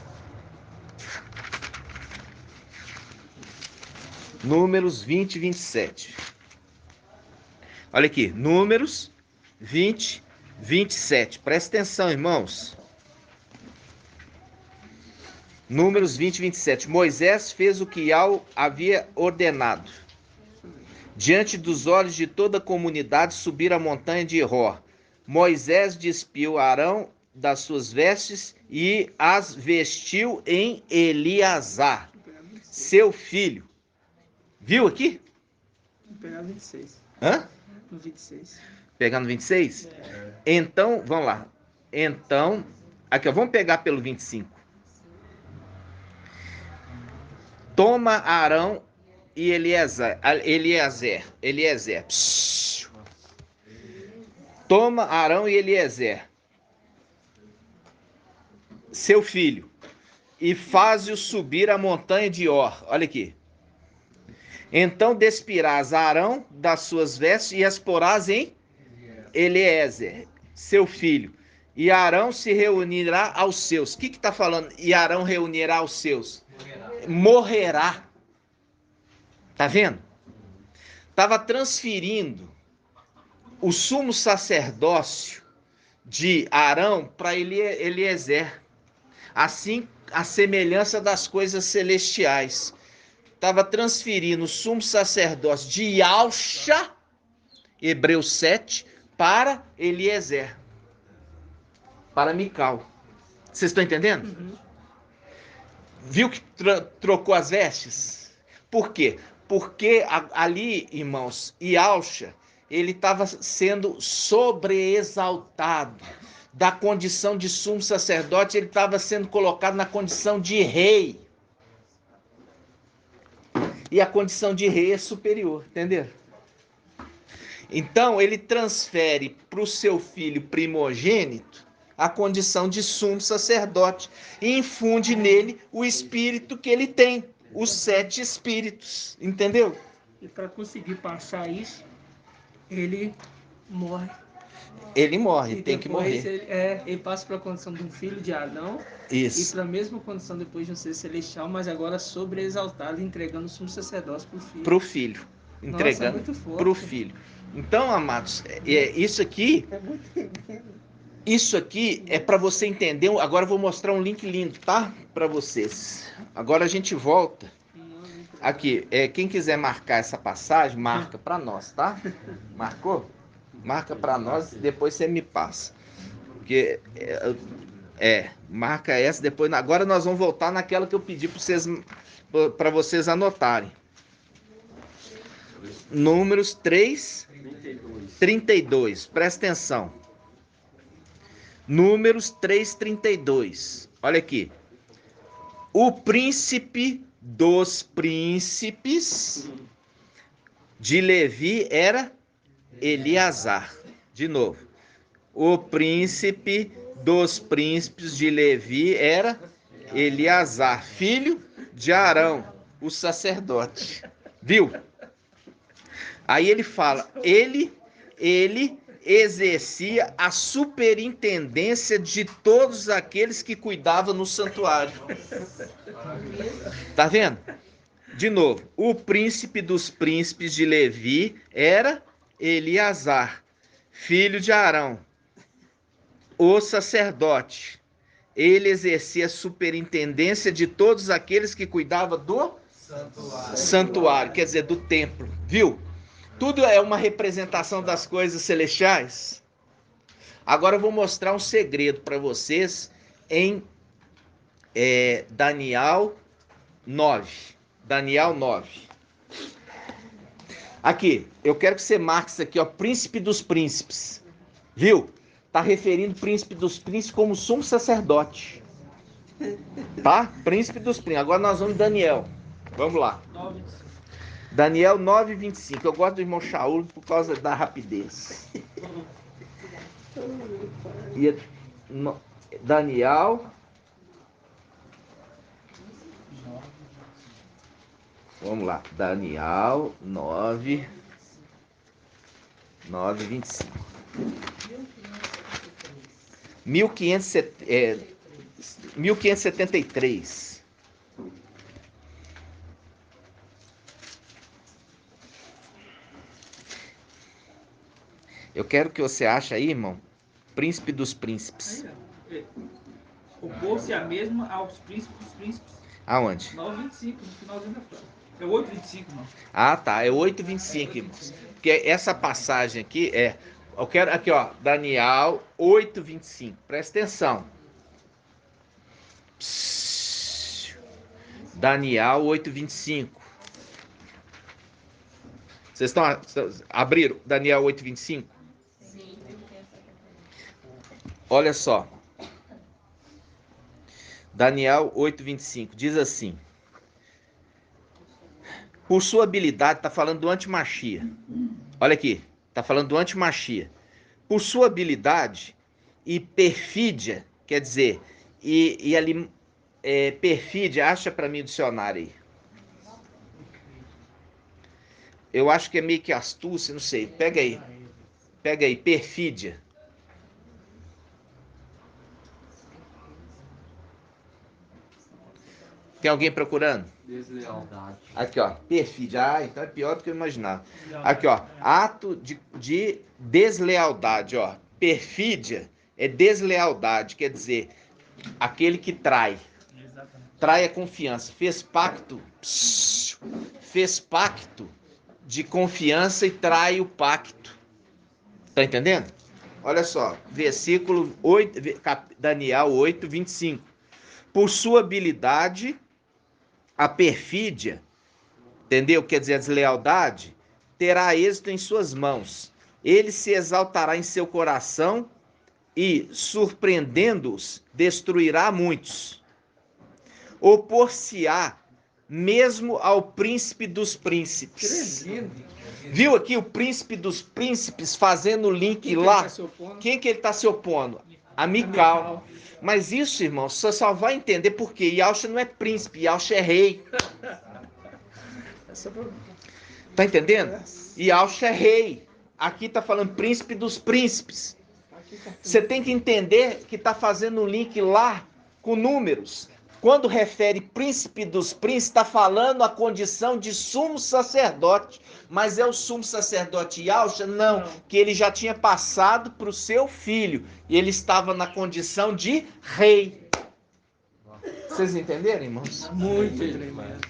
Números 20 e 27. Olha aqui, Números 20, 27. Presta atenção, irmãos. Números 20, 27. Moisés fez o que havia ordenado. Diante dos olhos de toda a comunidade, subir a montanha de Hor. Moisés despiu Arão das suas vestes e as vestiu em Eleazar, seu filho. Viu aqui? Vou pegar 26. Hã? No 26. Pegar no 26? Então, vamos lá. Então, aqui, ó, vamos pegar pelo 25. Toma Arão e Eliezer. Psiu. Toma Arão e Eliezer, seu filho, e faze-o subir a montanha de Hor. Olha aqui. Então despirás Arão das suas vestes e as porás em Eliezer, seu filho. E Arão se reunirá aos seus. O que está falando? E Arão reunirá aos seus. Morrerá. Tá vendo? Estava transferindo o sumo sacerdócio de Arão para Eliezer. Assim, a semelhança das coisas celestiais. Estava transferindo o sumo sacerdócio de Alcha, Hebreus 7, para Eliezer, para Mical. Vocês estão entendendo? Uhum. Viu que trocou as vestes? Por quê? Porque ali, irmãos, Alcha, ele estava sendo sobreexaltado. Da condição de sumo sacerdote, ele estava sendo colocado na condição de rei. E a condição de rei é superior, entendeu? Então, ele transfere para o seu filho primogênito a condição de sumo sacerdote e infunde nele o espírito que ele tem, os 7 espíritos, entendeu? E para conseguir passar isso, ele morre. Ele morre, E tem que depois morrer. ele passa para a condição de um filho de Adão. Isso. E para a mesma condição depois de um ser celestial, mas agora sobreexaltado, entregando o sumo sacerdócio para o filho. Para o filho. Entregando para o filho. Então, amados, isso aqui é para você entender. Agora eu vou mostrar um link lindo, tá? Para vocês. Agora a gente volta. Aqui, quem quiser marcar essa passagem, marca para nós, tá? Marcou? Marca para nós, depois você me passa. Porque marca essa, depois. Agora nós vamos voltar naquela que eu pedi para vocês anotarem. Números 3, 32. Presta atenção. Números 3, 32. Olha aqui. O príncipe dos príncipes de Levi era Eleazar. De novo. O príncipe dos príncipes de Levi era Eleazar, filho de Arão, o sacerdote. Viu? Aí ele fala, ele exercia a superintendência de todos aqueles que cuidavam no santuário. Tá vendo? De novo, o príncipe dos príncipes de Levi era Eleazar, filho de Arão, o sacerdote. Ele exercia a superintendência de todos aqueles que cuidavam do santuário, quer dizer, do templo. Viu? Tudo é uma representação das coisas celestiais. Agora eu vou mostrar um segredo para vocês em Daniel 9. Daniel 9. Aqui, eu quero que você marque isso aqui, ó, príncipe dos príncipes. Viu? Tá referindo príncipe dos príncipes como sumo sacerdote. Tá? Príncipe dos príncipes. Agora nós vamos em Daniel. Vamos lá. Daniel 9, 25. Eu gosto do irmão Shaul por causa da rapidez. Daniel. Vamos lá. Daniel 9, 25. 1573. Eu quero que você ache aí, irmão, príncipe dos príncipes. Opor-se a mesma aos príncipes dos príncipes. Aonde? 9,25, no finalzinho da frase. É 8,25, não. Ah, tá. É 8,25, irmãos. Porque essa passagem aqui eu quero aqui, ó, Daniel 8,25. Presta atenção. Daniel 8,25. Vocês abriram Daniel 8,25? Sim. Olha só. Daniel 8,25 diz assim: por sua habilidade, está falando do antimachia. Olha aqui, está falando do antimachia. Por sua habilidade e perfídia, quer dizer, perfídia, acha para mim o dicionário aí. Eu acho que é meio que astúcia, não sei. Pega aí, perfídia. Tem alguém procurando? Deslealdade. Aqui, ó, perfídia. Ah, então é pior do que eu imaginava. Aqui, ó, ato de deslealdade, ó. Perfídia é deslealdade, quer dizer, aquele que trai. Trai a confiança. Fez pacto de confiança e trai o pacto. Tá entendendo? Olha só, versículo 8, Daniel 8, 25. Por sua habilidade, a perfídia, entendeu? Quer dizer, a deslealdade, terá êxito em suas mãos. Ele se exaltará em seu coração e, surpreendendo-os, destruirá muitos. Opor-se-á mesmo ao príncipe dos príncipes. Viu aqui o príncipe dos príncipes fazendo o link Quem que lá? ele tá se opondo? Quem que ele está se opondo? A Mical. Mas isso, irmão, você só vai entender por quê. Yalcha não é príncipe, Yalcha é rei. Essa foi- Tá entendendo? Yalcha é rei. Aqui tá falando príncipe dos príncipes. Aqui tá- Você tem que entender que tá fazendo um link lá com números. Quando refere príncipe dos príncipes, está falando a condição de sumo sacerdote. Mas é o sumo sacerdote Yalcha? Não, que ele já tinha passado para o seu filho. E ele estava na condição de rei. Vocês entenderam, irmãos? Muito tremendo.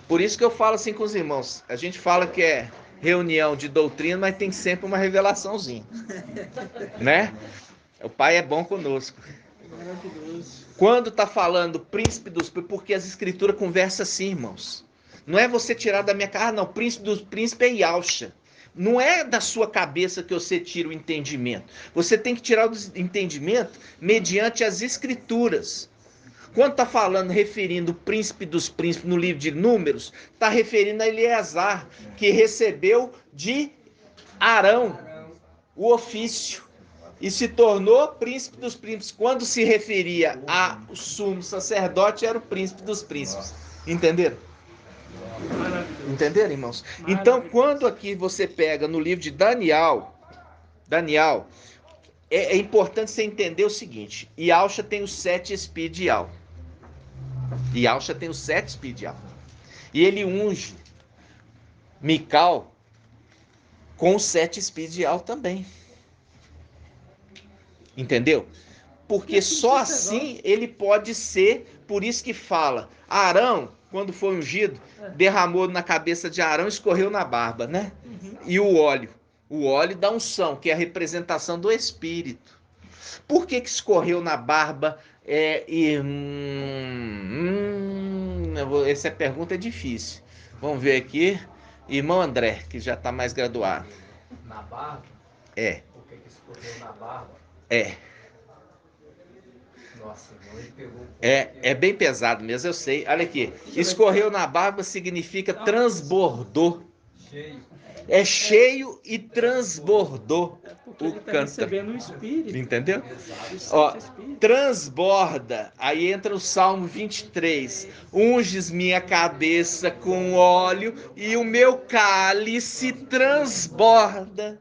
Por isso que eu falo assim com os irmãos. A gente fala que é reunião de doutrina, mas tem sempre uma revelaçãozinha. Né? O Pai é bom conosco. Maravilhoso. Quando está falando príncipe dos príncipes, porque as escrituras conversam assim, irmãos. Não é você tirar da minha cara, não. Príncipe dos príncipes é Yalcha. Não é da sua cabeça que você tira o entendimento. Você tem que tirar o entendimento mediante as escrituras. Quando está falando, referindo o príncipe dos príncipes no livro de Números, está referindo a Eleazar, que recebeu de Arão o ofício e se tornou príncipe dos príncipes. Quando se referia ao sumo sacerdote, era o príncipe dos príncipes. Entenderam? Maravilhoso. Entenderam, irmãos? Então, quando aqui você pega no livro de Daniel, é importante você entender o seguinte: Yalcha tem os 7 espíritos de Yal. Yalcha tem os 7 espíritos de Yal. E ele unge Mical com os 7 espíritos de Yal também. Entendeu? Porque só assim ele pode ser, por isso que fala, Arão, quando foi ungido, derramou na cabeça de Arão e escorreu na barba, né? E o óleo da unção, que é a representação do Espírito. Por que escorreu na barba? Essa pergunta é difícil. Vamos ver aqui. Irmão André, que já está mais graduado. Na barba? É. Por que escorreu na barba? É. Nossa, irmão, ele pegou. É bem pesado mesmo, eu sei. Olha aqui. Escorreu na barba significa transbordou. Cheio. É cheio e transbordou Porque o ele está cântaro. recebendo o Espírito. Entendeu? Os Ó, 7 Espíritos. transborda. Aí entra o Salmo 23. Unges minha cabeça com óleo e o meu cálice transborda.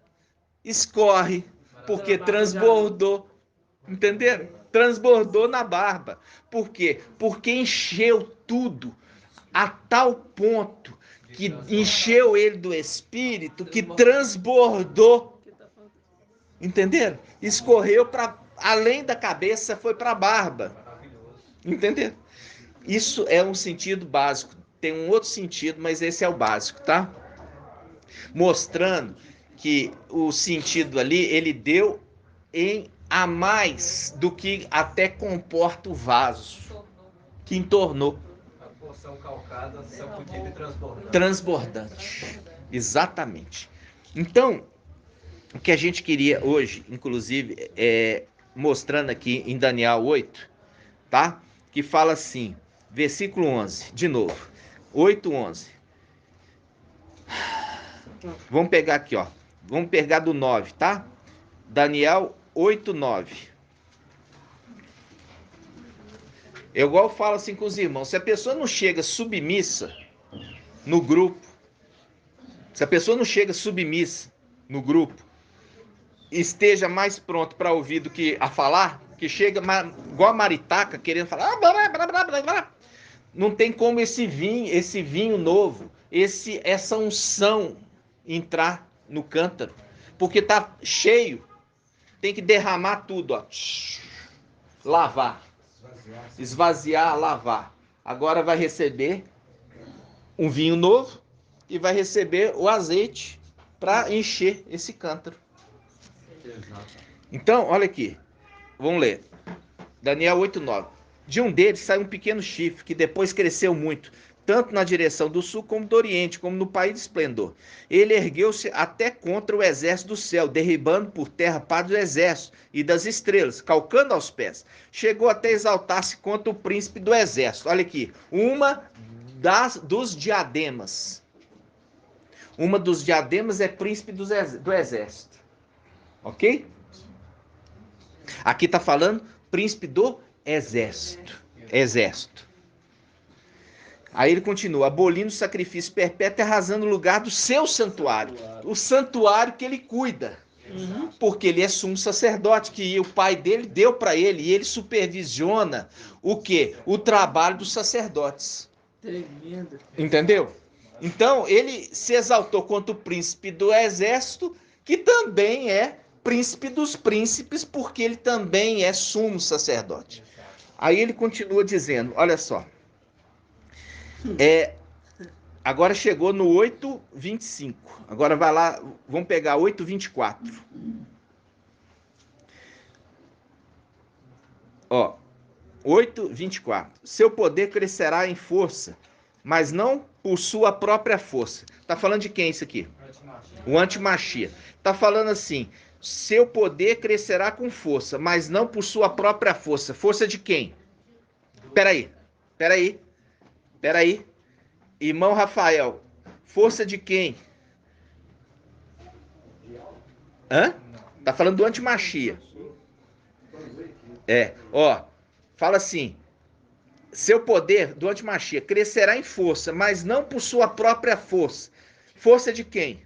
Escorre, porque transbordou. Entenderam? Transbordou na barba. Por quê? Porque encheu tudo a tal ponto que encheu ele do Espírito que transbordou. Entenderam? Escorreu para além da cabeça, foi para a barba. Entenderam? Isso é um sentido básico. Tem um outro sentido, mas esse é o básico, tá? Mostrando que o sentido ali, ele deu em a mais do que até comporta o vaso, que entornou. A porção calcada só podia ter transbordado. Transbordante. Exatamente. Então, o que a gente queria hoje, inclusive, mostrando aqui em Daniel 8, tá? Que fala assim, versículo 11, de novo, 8:11. Vamos pegar aqui, ó. Vamos pegar do 9, tá? Daniel 8:9. Eu igual falo assim com os irmãos, se a pessoa não chega submissa no grupo, se a pessoa não chega submissa no grupo, esteja mais pronto para ouvir do que a falar, que chega igual a maritaca querendo falar, blá, blá, blá, blá, blá. Não tem como esse vinho novo, essa unção entrar no cântaro, porque tá cheio, tem que derramar tudo, ó. Lavar, esvaziar, lavar. Agora vai receber um vinho novo e vai receber o azeite para encher esse cântaro. Então, olha aqui, vamos ler. Daniel 8:9. De um deles saiu um pequeno chifre que depois cresceu muito, tanto na direção do sul como do oriente, como no país de esplendor. Ele ergueu-se até contra o exército do céu, derribando por terra para do exército e das estrelas, calcando aos pés. Chegou até exaltar-se contra o príncipe do exército. Olha aqui, uma dos diademas. Uma dos diademas é príncipe do exército. Ok? Aqui está falando príncipe do exército. Exército. Aí ele continua, abolindo o sacrifício perpétuo e arrasando o lugar do seu santuário. O santuário que ele cuida. Porque ele é sumo sacerdote, que o pai dele deu para ele, e ele supervisiona o quê? O trabalho dos sacerdotes. Tremendo. Entendeu? Então, ele se exaltou quanto príncipe do exército, que também é príncipe dos príncipes, porque ele também é sumo sacerdote. Aí ele continua dizendo, olha só. Agora chegou no 8:25. Agora vai lá, vamos pegar 8:24. Ó, 8:24. Seu poder crescerá em força, mas não por sua própria força. Tá falando de quem isso aqui? O antimachia. Tá falando assim, seu poder crescerá com força, mas não por sua própria força. Força de quem? Peraí. Irmão Rafael, força de quem? Hã? Tá falando do antimachia. Fala assim, seu poder do antimachia crescerá em força, mas não por sua própria força. Força de quem?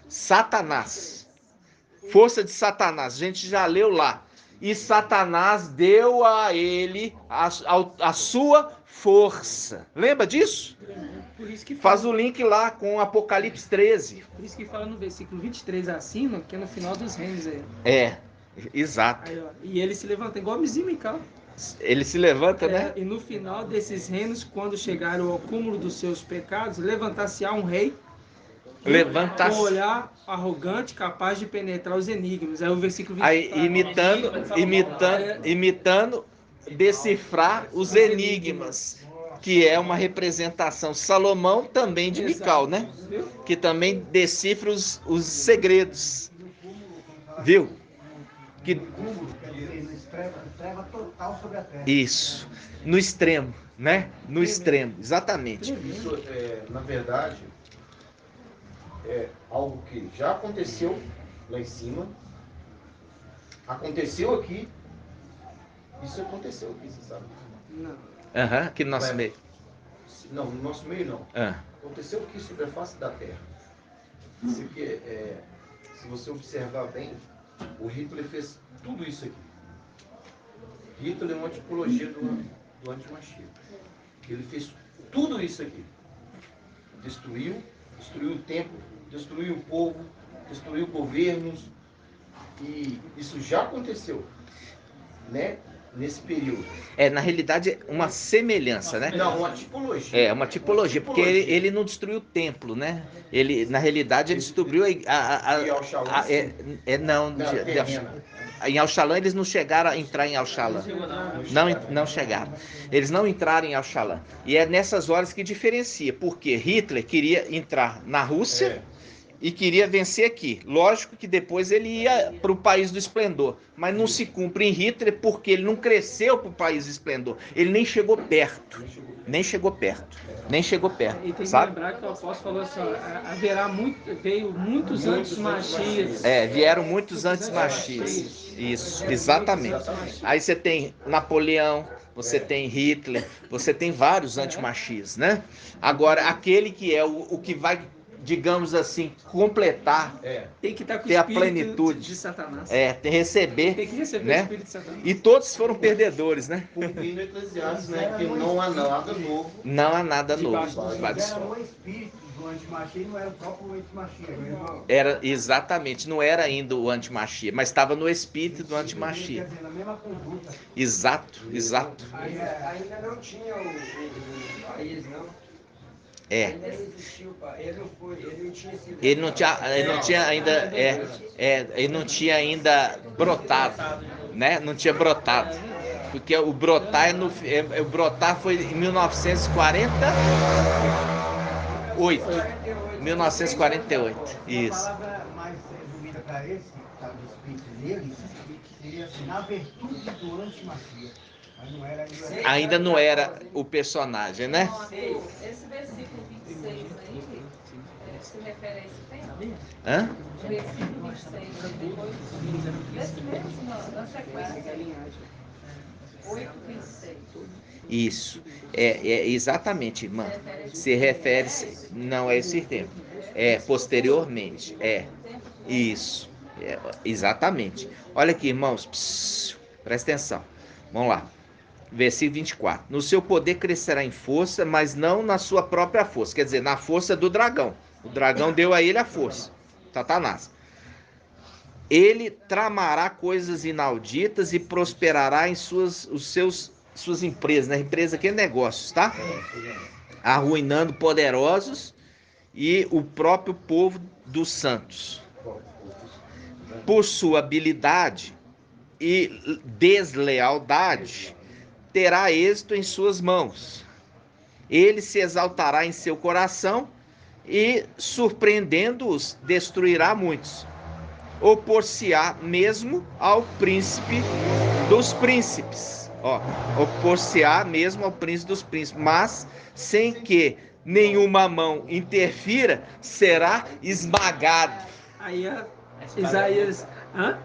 Satanás. Força de Satanás, a gente já leu lá. E Satanás deu a ele a sua força. Lembra disso? Por isso que Faz o link lá com Apocalipse 13. Por isso que fala no versículo 23 acima, que é no final dos reinos aí. Exato. Aí, ó, e ele se levanta igual Mizinho Mical. Ele se levanta, né? E no final desses reinos, quando chegaram ao cúmulo dos seus pecados, levantar-se-á um rei com um olhar arrogante, capaz de penetrar os enigmas. Aí o versículo 24. Aí, imitando, decifrar os enigmas, que é uma representação. Salomão também de Mical, né? Que também decifra os segredos. Viu? Que... Isso. No extremo, né? No extremo, exatamente. Isso, na verdade, é algo que já aconteceu lá em cima, aconteceu aqui, isso aconteceu aqui, você sabe? Não. Aqui no nosso meio. Não, no nosso meio não. Aconteceu aqui sobre a face da terra. Isso aqui se você observar bem, o Hitler fez tudo isso aqui. Hitler é uma tipologia do antimachia. Ele fez tudo isso aqui. Destruiu o templo, destruiu o povo, destruiu governos. E isso já aconteceu, né? Nesse período. Na realidade, uma semelhança, né? Não, uma tipologia. Uma tipologia, porque ele não destruiu o templo, né? Na realidade, ele destruiu em Auxalã eles não chegaram a entrar em Auxalã. Não chegaram. Eles não entraram em Auxalã. E é nessas horas que diferencia, porque Hitler queria entrar na Rússia e queria vencer aqui. Lógico que depois ele ia para o país do esplendor, mas não se cumpre em Hitler porque ele não cresceu para o país do esplendor. Ele nem chegou perto. E tem que sabe? lembrar que o apóstolo falou assim, veio muitos antimachias. Vieram muitos antimachias. Isso, exatamente. Aí você tem Napoleão, você tem Hitler, você tem vários antimachias, né? Agora, aquele que é o que vai, digamos assim, completar, Tem que estar com o ter a espírito plenitude de Satanás. tem que receber, Tem que receber né? o espírito de Satanás. E todos foram perdedores, né? Cumprindo Eclesiastes, né? Que não há nada novo. Não há nada novo. Era o espírito do antimachia, não era o próprio antimachia. Exatamente, não era ainda o antimachia, mas estava no espírito do antimachia. Quer dizer, na mesma conduta. Exato. Ainda não tinha o país, não? Ainda não existia o país. Ele não tinha ainda brotado, né? Não tinha brotado. Porque o brotar foi em 1948. 1948. Isso. A palavra mais resumida para esse, que está no espírito dele, seria assim, na virtude do antimachia. Mas não era ainda não era o personagem, né? Esse versículo 26 aí, se refere a esse tempo? Hã? O versículo 26, depois desse mesmo, na sequência. 8:26. Isso. Exatamente, irmã. Se refere. Não é esse tempo. É posteriormente. Isso. Exatamente. Olha aqui, irmãos. Presta atenção. Vamos lá. Versículo 24. No seu poder crescerá em força, mas não na sua própria força. Quer dizer, na força do dragão. O dragão deu a ele a força. Satanás. Ele tramará coisas inauditas e prosperará em suas empresas, né? Empresa que é negócios, tá? Arruinando poderosos e o próprio povo dos santos. Por sua habilidade e deslealdade, terá êxito em suas mãos. Ele se exaltará em seu coração e, surpreendendo-os, destruirá muitos. Opor-se-á mesmo ao príncipe dos príncipes. Opor-se-á mesmo ao príncipe dos príncipes, mas sem que nenhuma mão interfira, será esmagado. Aí Isaías... Hã?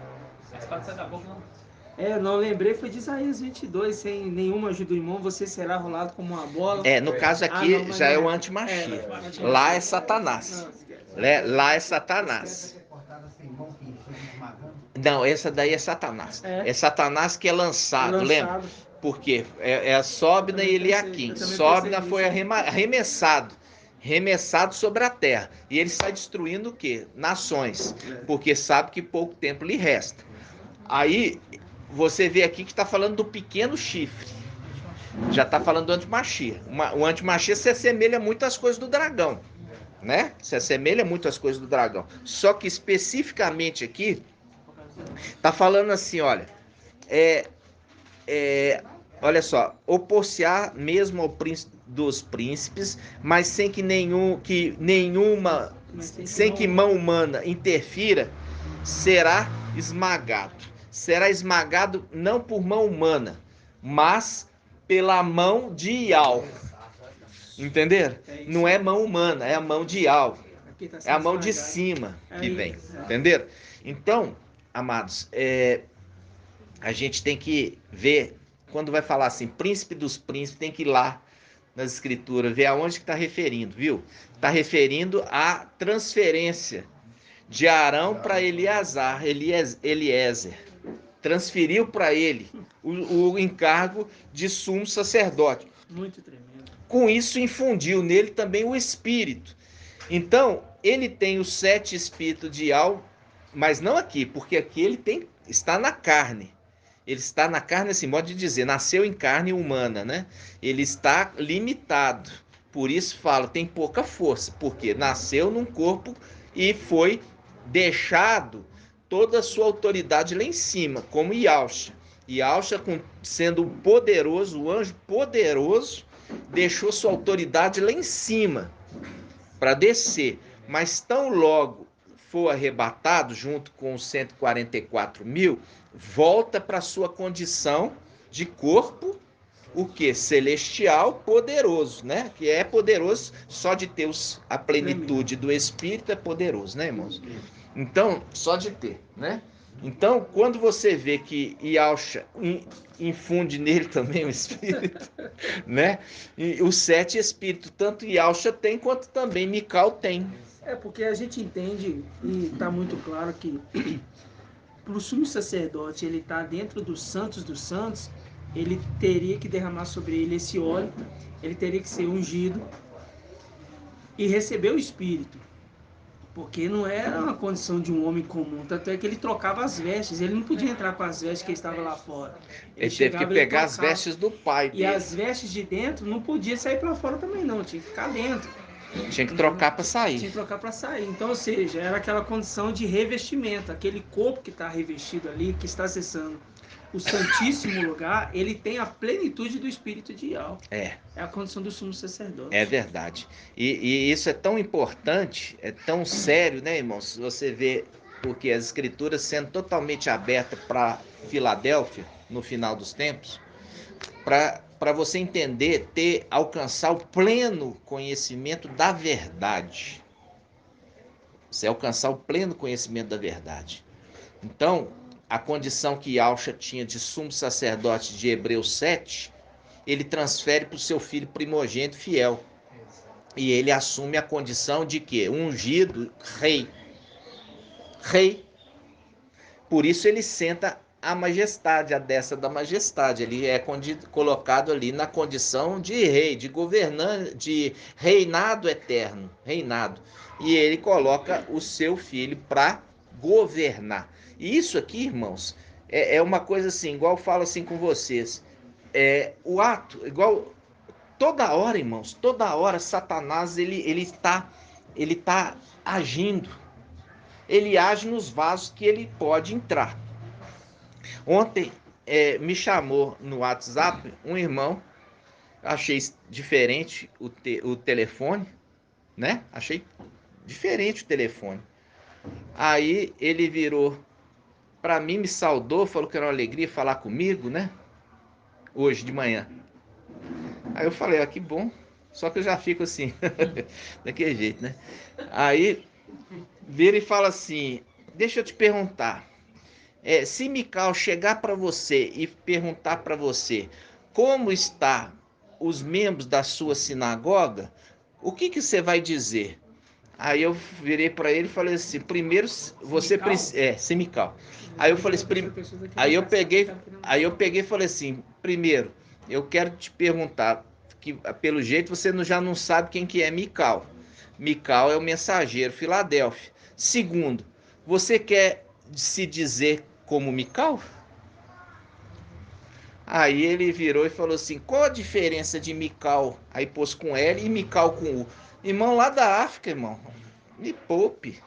A espada sai da boca, não. Não lembrei, foi de Isaías 22, sem nenhuma ajuda em mão, você será rolado como uma bola. No caso aqui já é o antimachia. Lá é Satanás. Lá é Satanás. Não, essa daí é Satanás. É Satanás que é lançado, lembra? Porque é a Sóbina e Eliaquim. Sóbina foi arremessado sobre a terra. E ele está destruindo o quê? Nações. Porque sabe que pouco tempo lhe resta. Aí você vê aqui que está falando do pequeno chifre. Já está falando do antimachia. O antimachia se assemelha muito às coisas do dragão, né? Se assemelha muito às coisas do dragão. Só que especificamente aqui tá falando assim, olha, olha só, opor-se-á mesmo ao príncipe dos príncipes, mas sem que mão humana interfira, será esmagado. Será esmagado não por mão humana, mas pela mão de Ial. Entenderam? Não é mão humana, é a mão de Ial. É a mão de cima que vem. Entenderam? Então, amados, a gente tem que ver, quando vai falar assim, príncipe dos príncipes, tem que ir lá nas escrituras, ver aonde que está referindo, viu? Está referindo à transferência de Arão para Eliezer. Transferiu para ele o encargo de sumo sacerdote. Muito tremendo. Com isso, infundiu nele também o espírito. Então, ele tem os 7 espíritos de Ial, mas não aqui, porque aqui ele está na carne. Ele está na carne, assim, modo de dizer, nasceu em carne humana, né? Ele está limitado. Por isso fala, tem pouca força, porque nasceu num corpo e foi deixado toda a sua autoridade lá em cima, como Yalcha. Yalcha, sendo poderoso, o anjo poderoso, deixou sua autoridade lá em cima para descer. Mas tão logo for arrebatado, junto com os 144 mil, volta para sua condição de corpo, o que? Celestial, poderoso, né? Que é poderoso só de ter a plenitude do Espírito, é poderoso, né, irmãos? Então, só de ter, né? Então, quando você vê que Yalcha infunde nele também o Espírito, né? E os 7 Espíritos, tanto Yalcha tem, quanto também Micael tem. Porque a gente entende, e está muito claro que para o sumo sacerdote, ele está dentro dos santos, ele teria que derramar sobre ele esse óleo, ele teria que ser ungido e receber o Espírito. Porque não era uma condição de um homem comum, tanto é que ele trocava as vestes, ele não podia entrar com as vestes que estava lá fora. Ele teve que pegar as vestes do pai dele. E as vestes de dentro não podia sair para fora também não, tinha que ficar dentro. Tinha que trocar para sair. Tinha que trocar para sair. Então, ou seja, era aquela condição de revestimento, aquele corpo que está revestido ali, que está acessando o Santíssimo Lugar, ele tem a plenitude do Espírito de Ial. É a condição do sumo sacerdote. É verdade. E isso é tão importante, é tão sério, né, irmãos? Você vê, porque as Escrituras sendo totalmente abertas para Filadélfia, no final dos tempos, para você entender, alcançar o pleno conhecimento da verdade. Você alcançar o pleno conhecimento da verdade. Então, a condição que Yahshua tinha de sumo sacerdote de Hebreus 7, ele transfere para o seu filho primogênito fiel. E ele assume a condição de quê? Ungido rei. Rei. Por isso ele senta a majestade, a destra da majestade. Ele é colocado ali na condição de rei, de governante, de reinado eterno. Reinado. E ele coloca o seu filho para governar. E isso aqui, irmãos, é uma coisa assim, igual eu falo assim com vocês. O ato, igual toda hora, irmãos, toda hora Satanás ele está agindo. Ele age nos vasos que ele pode entrar. Ontem me chamou no WhatsApp um irmão, achei diferente o telefone, né? Achei diferente o telefone. Aí ele virou para mim, me saudou, falou que era uma alegria falar comigo, né? Hoje de manhã. Aí eu falei, que bom. Só que eu já fico assim, daquele jeito, né? Aí vira e fala assim, deixa eu te perguntar. Se Mical chegar para você e perguntar para você como está os membros da sua sinagoga, o que você vai dizer? Aí eu virei para ele e falei assim, primeiro você precisa... Semical. Aí eu falei assim, aí eu peguei e falei assim, primeiro, eu quero te perguntar, que pelo jeito você já não sabe quem que é Mical. Mical é o mensageiro Filadélfia. Segundo, você quer se dizer como Mical? Aí ele virou e falou assim, qual a diferença de Mical? Aí pôs com L e Mical com U. Irmão lá da África, irmão. Me poupe.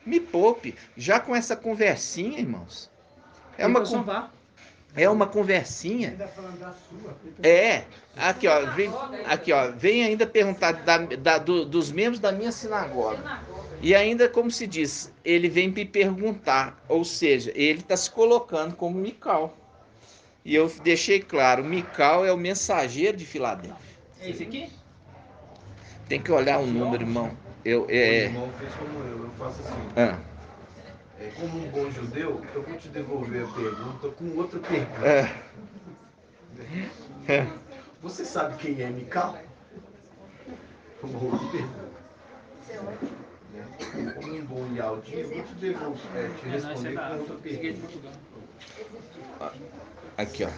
Me poupe. Já com essa conversinha, irmãos. É uma conversinha. Aqui, ó. Vem ainda perguntar dos membros da minha sinagoga. E ainda, como se diz, ele vem me perguntar. Ou seja, ele está se colocando como Mical. E eu deixei claro, Mical é o mensageiro de Filadélfia. É esse aqui? Tem que olhar o número, irmão. O irmão fez como eu faço assim. Como um bom judeu, eu vou te devolver a pergunta com outra pergunta. Você sabe quem é Mical? Uma outra pergunta. Como um bom Yaldinho, eu vou te devolver, te responder com outra pergunta. Aqui, ó.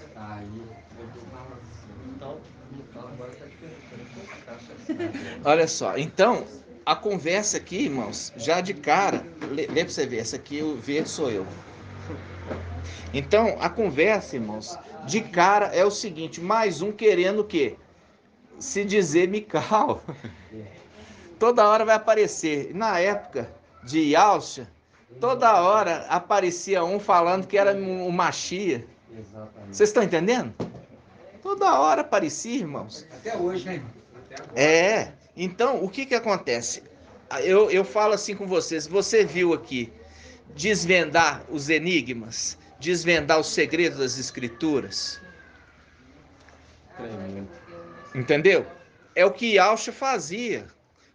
Olha só, então, a conversa aqui, irmãos, já de cara, lê pra você ver, essa aqui o verde sou eu. Então, a conversa, irmãos, de cara é o seguinte, mais um querendo o quê? Se dizer Mical. Toda hora vai aparecer. Na época de Yahshua, toda hora aparecia um falando que era o Machia. Vocês estão entendendo? Toda hora aparecia, irmãos. Até hoje, né? Então, o que acontece? Eu falo assim com vocês, você viu aqui desvendar os enigmas, desvendar os segredos das escrituras? Entendeu? É o que Yahshua fazia.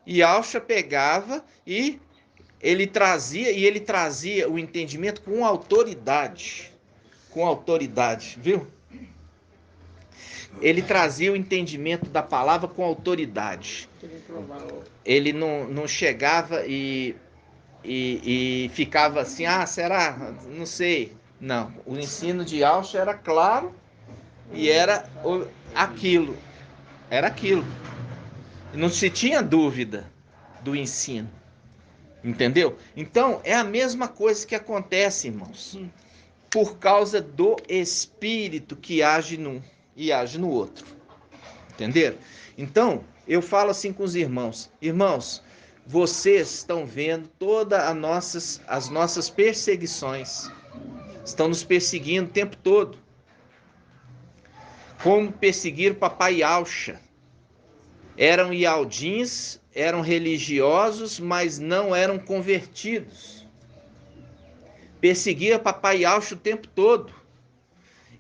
Yahshua pegava e ele trazia o entendimento com autoridade. Com autoridade, viu? Ele trazia o entendimento da palavra com autoridade. Ele não chegava e ficava assim, será? Não sei. Não, o ensino de Yahshua era claro e era aquilo. Era aquilo. Não se tinha dúvida do ensino. Entendeu? Então, é a mesma coisa que acontece, irmãos. Por causa do Espírito que age num e age no outro. Entenderam? Então, eu falo assim com os irmãos. Irmãos, vocês estão vendo todas as nossas perseguições. Estão nos perseguindo o tempo todo. Como perseguiram o papai Yahshua. Eram ialdins, eram religiosos, mas não eram convertidos. Perseguia papai Yahshua o tempo todo.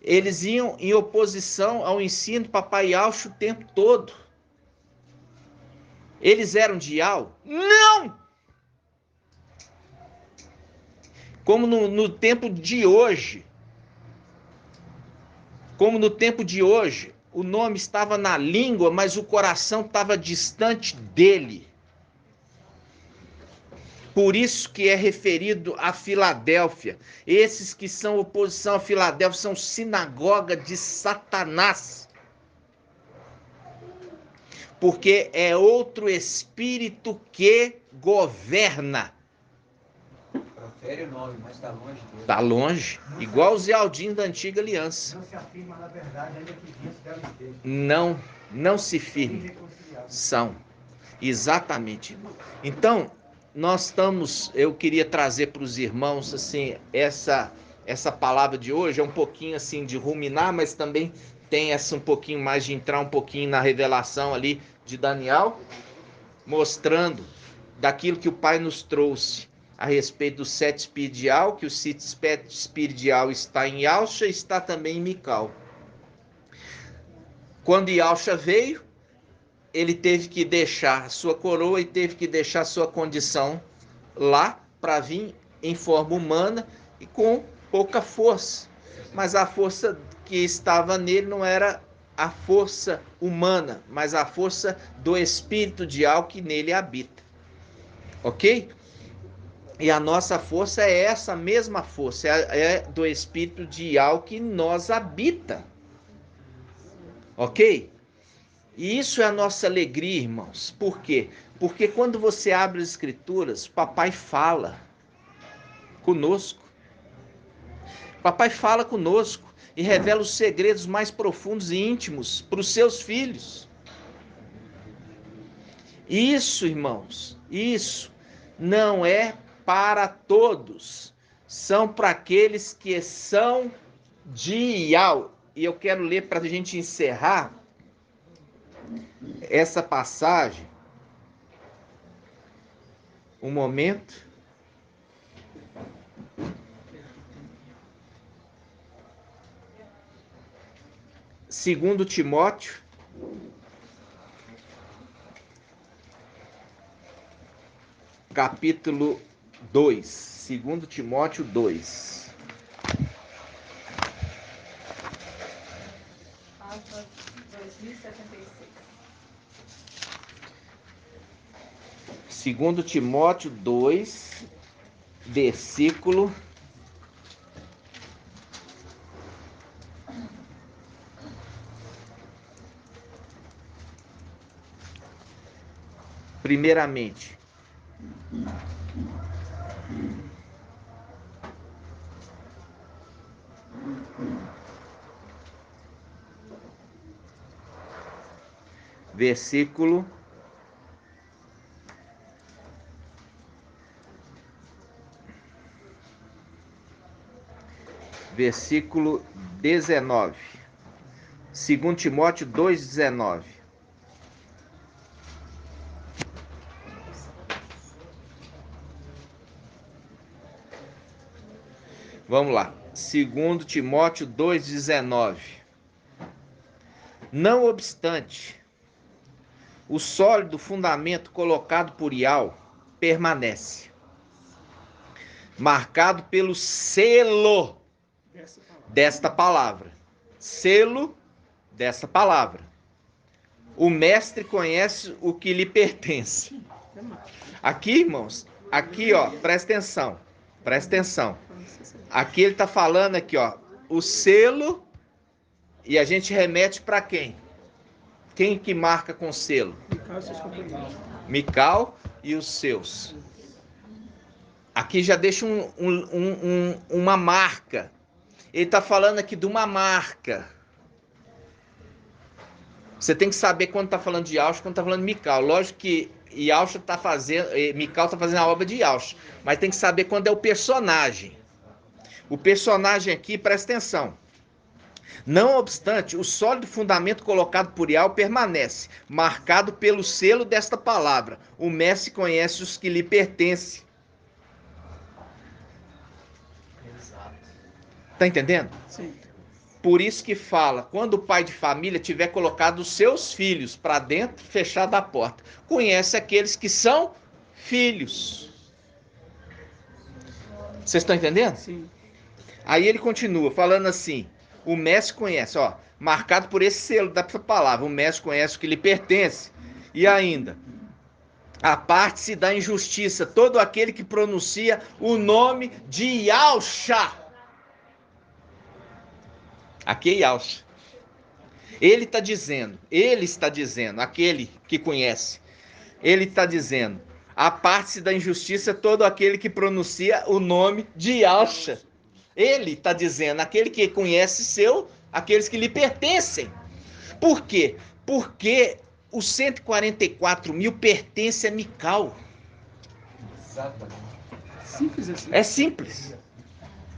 Eles iam em oposição ao ensino do papai Yahshua o tempo todo. Eles eram de Yahweh? Não! Como no tempo de hoje. Como no tempo de hoje, o nome estava na língua, mas o coração estava distante dele. Por isso que é referido a Filadélfia. Esses que são oposição a Filadélfia são sinagoga de Satanás. Porque é outro espírito que governa. Profere o nome, mas está longe dele. Está longe. Igual o Zé Aldinho da antiga aliança. Não se afirma na verdade, ainda que diz dela esteja. Não se firme. São. Exatamente. Então, eu queria trazer para os irmãos, assim, essa palavra de hoje é um pouquinho, assim, de ruminar, mas também tem essa um pouquinho mais de entrar um pouquinho na revelação ali de Daniel, mostrando daquilo que o Pai nos trouxe a respeito do sete espírito de Al, que o sete espírito de Al está em Yalcha e está também em Mical. Quando Yalcha veio, ele teve que deixar a sua coroa e teve que deixar a sua condição lá para vir em forma humana e com pouca força. Mas a força que estava nele não era a força humana, mas a força do espírito de Al que nele habita. Ok? E a nossa força é essa mesma força, é do espírito de Al que nós habita. Ok? E isso é a nossa alegria, irmãos. Por quê? Porque quando você abre as escrituras, papai fala conosco. Papai fala conosco e revela os segredos mais profundos e íntimos para os seus filhos. Isso, irmãos, isso não é para todos. São para aqueles que são de Ial. E eu quero ler para a gente encerrar essa passagem. Um momento. Segundo Timóteo, capítulo 2. Segundo Timóteo 2. Página 2076. Segundo Timóteo 2, versículo 1º. Versículo 19. 2 Timóteo 2,19. Vamos lá. 2 Timóteo 2,19. Não obstante, o sólido fundamento colocado por Ial permanece, marcado pelo selo desta palavra. Selo desta palavra. O mestre conhece o que lhe pertence. Aqui, irmãos, aqui, ó, presta atenção. Presta atenção. Aqui ele está falando aqui, ó, o selo, e a gente remete para quem? Quem que marca com selo? Mical e os seus. Aqui já deixa uma marca. Ele está falando aqui de uma marca. Você tem que saber quando está falando de Yalcha, quando está falando de Mical. Lógico que Yalcha está fazendo, Mical está fazendo a obra de Yalcha, mas tem que saber quando é o personagem. O personagem aqui, presta atenção. Não obstante, o sólido fundamento colocado por Ial permanece, marcado pelo selo desta palavra. O mestre conhece os que lhe pertencem. Tá entendendo? Sim. Por isso que fala, quando o pai de família tiver colocado os seus filhos para dentro, fechada a porta, conhece aqueles que são filhos. Vocês estão entendendo? Sim. Aí ele continua falando assim, o mestre conhece, ó, marcado por esse selo da palavra, o mestre conhece o que lhe pertence. E ainda, aparte-se da injustiça todo aquele que pronuncia o nome de Yahshua. Aqui é Yahshua. Ele está dizendo, aquele que conhece, ele está dizendo, aparte-se da injustiça todo aquele que pronuncia o nome de Yahshua. Ele está dizendo, aquele que conhece aqueles que lhe pertencem. Por quê? Porque os 144 mil pertencem a Mical. Exatamente. Simples assim. É simples.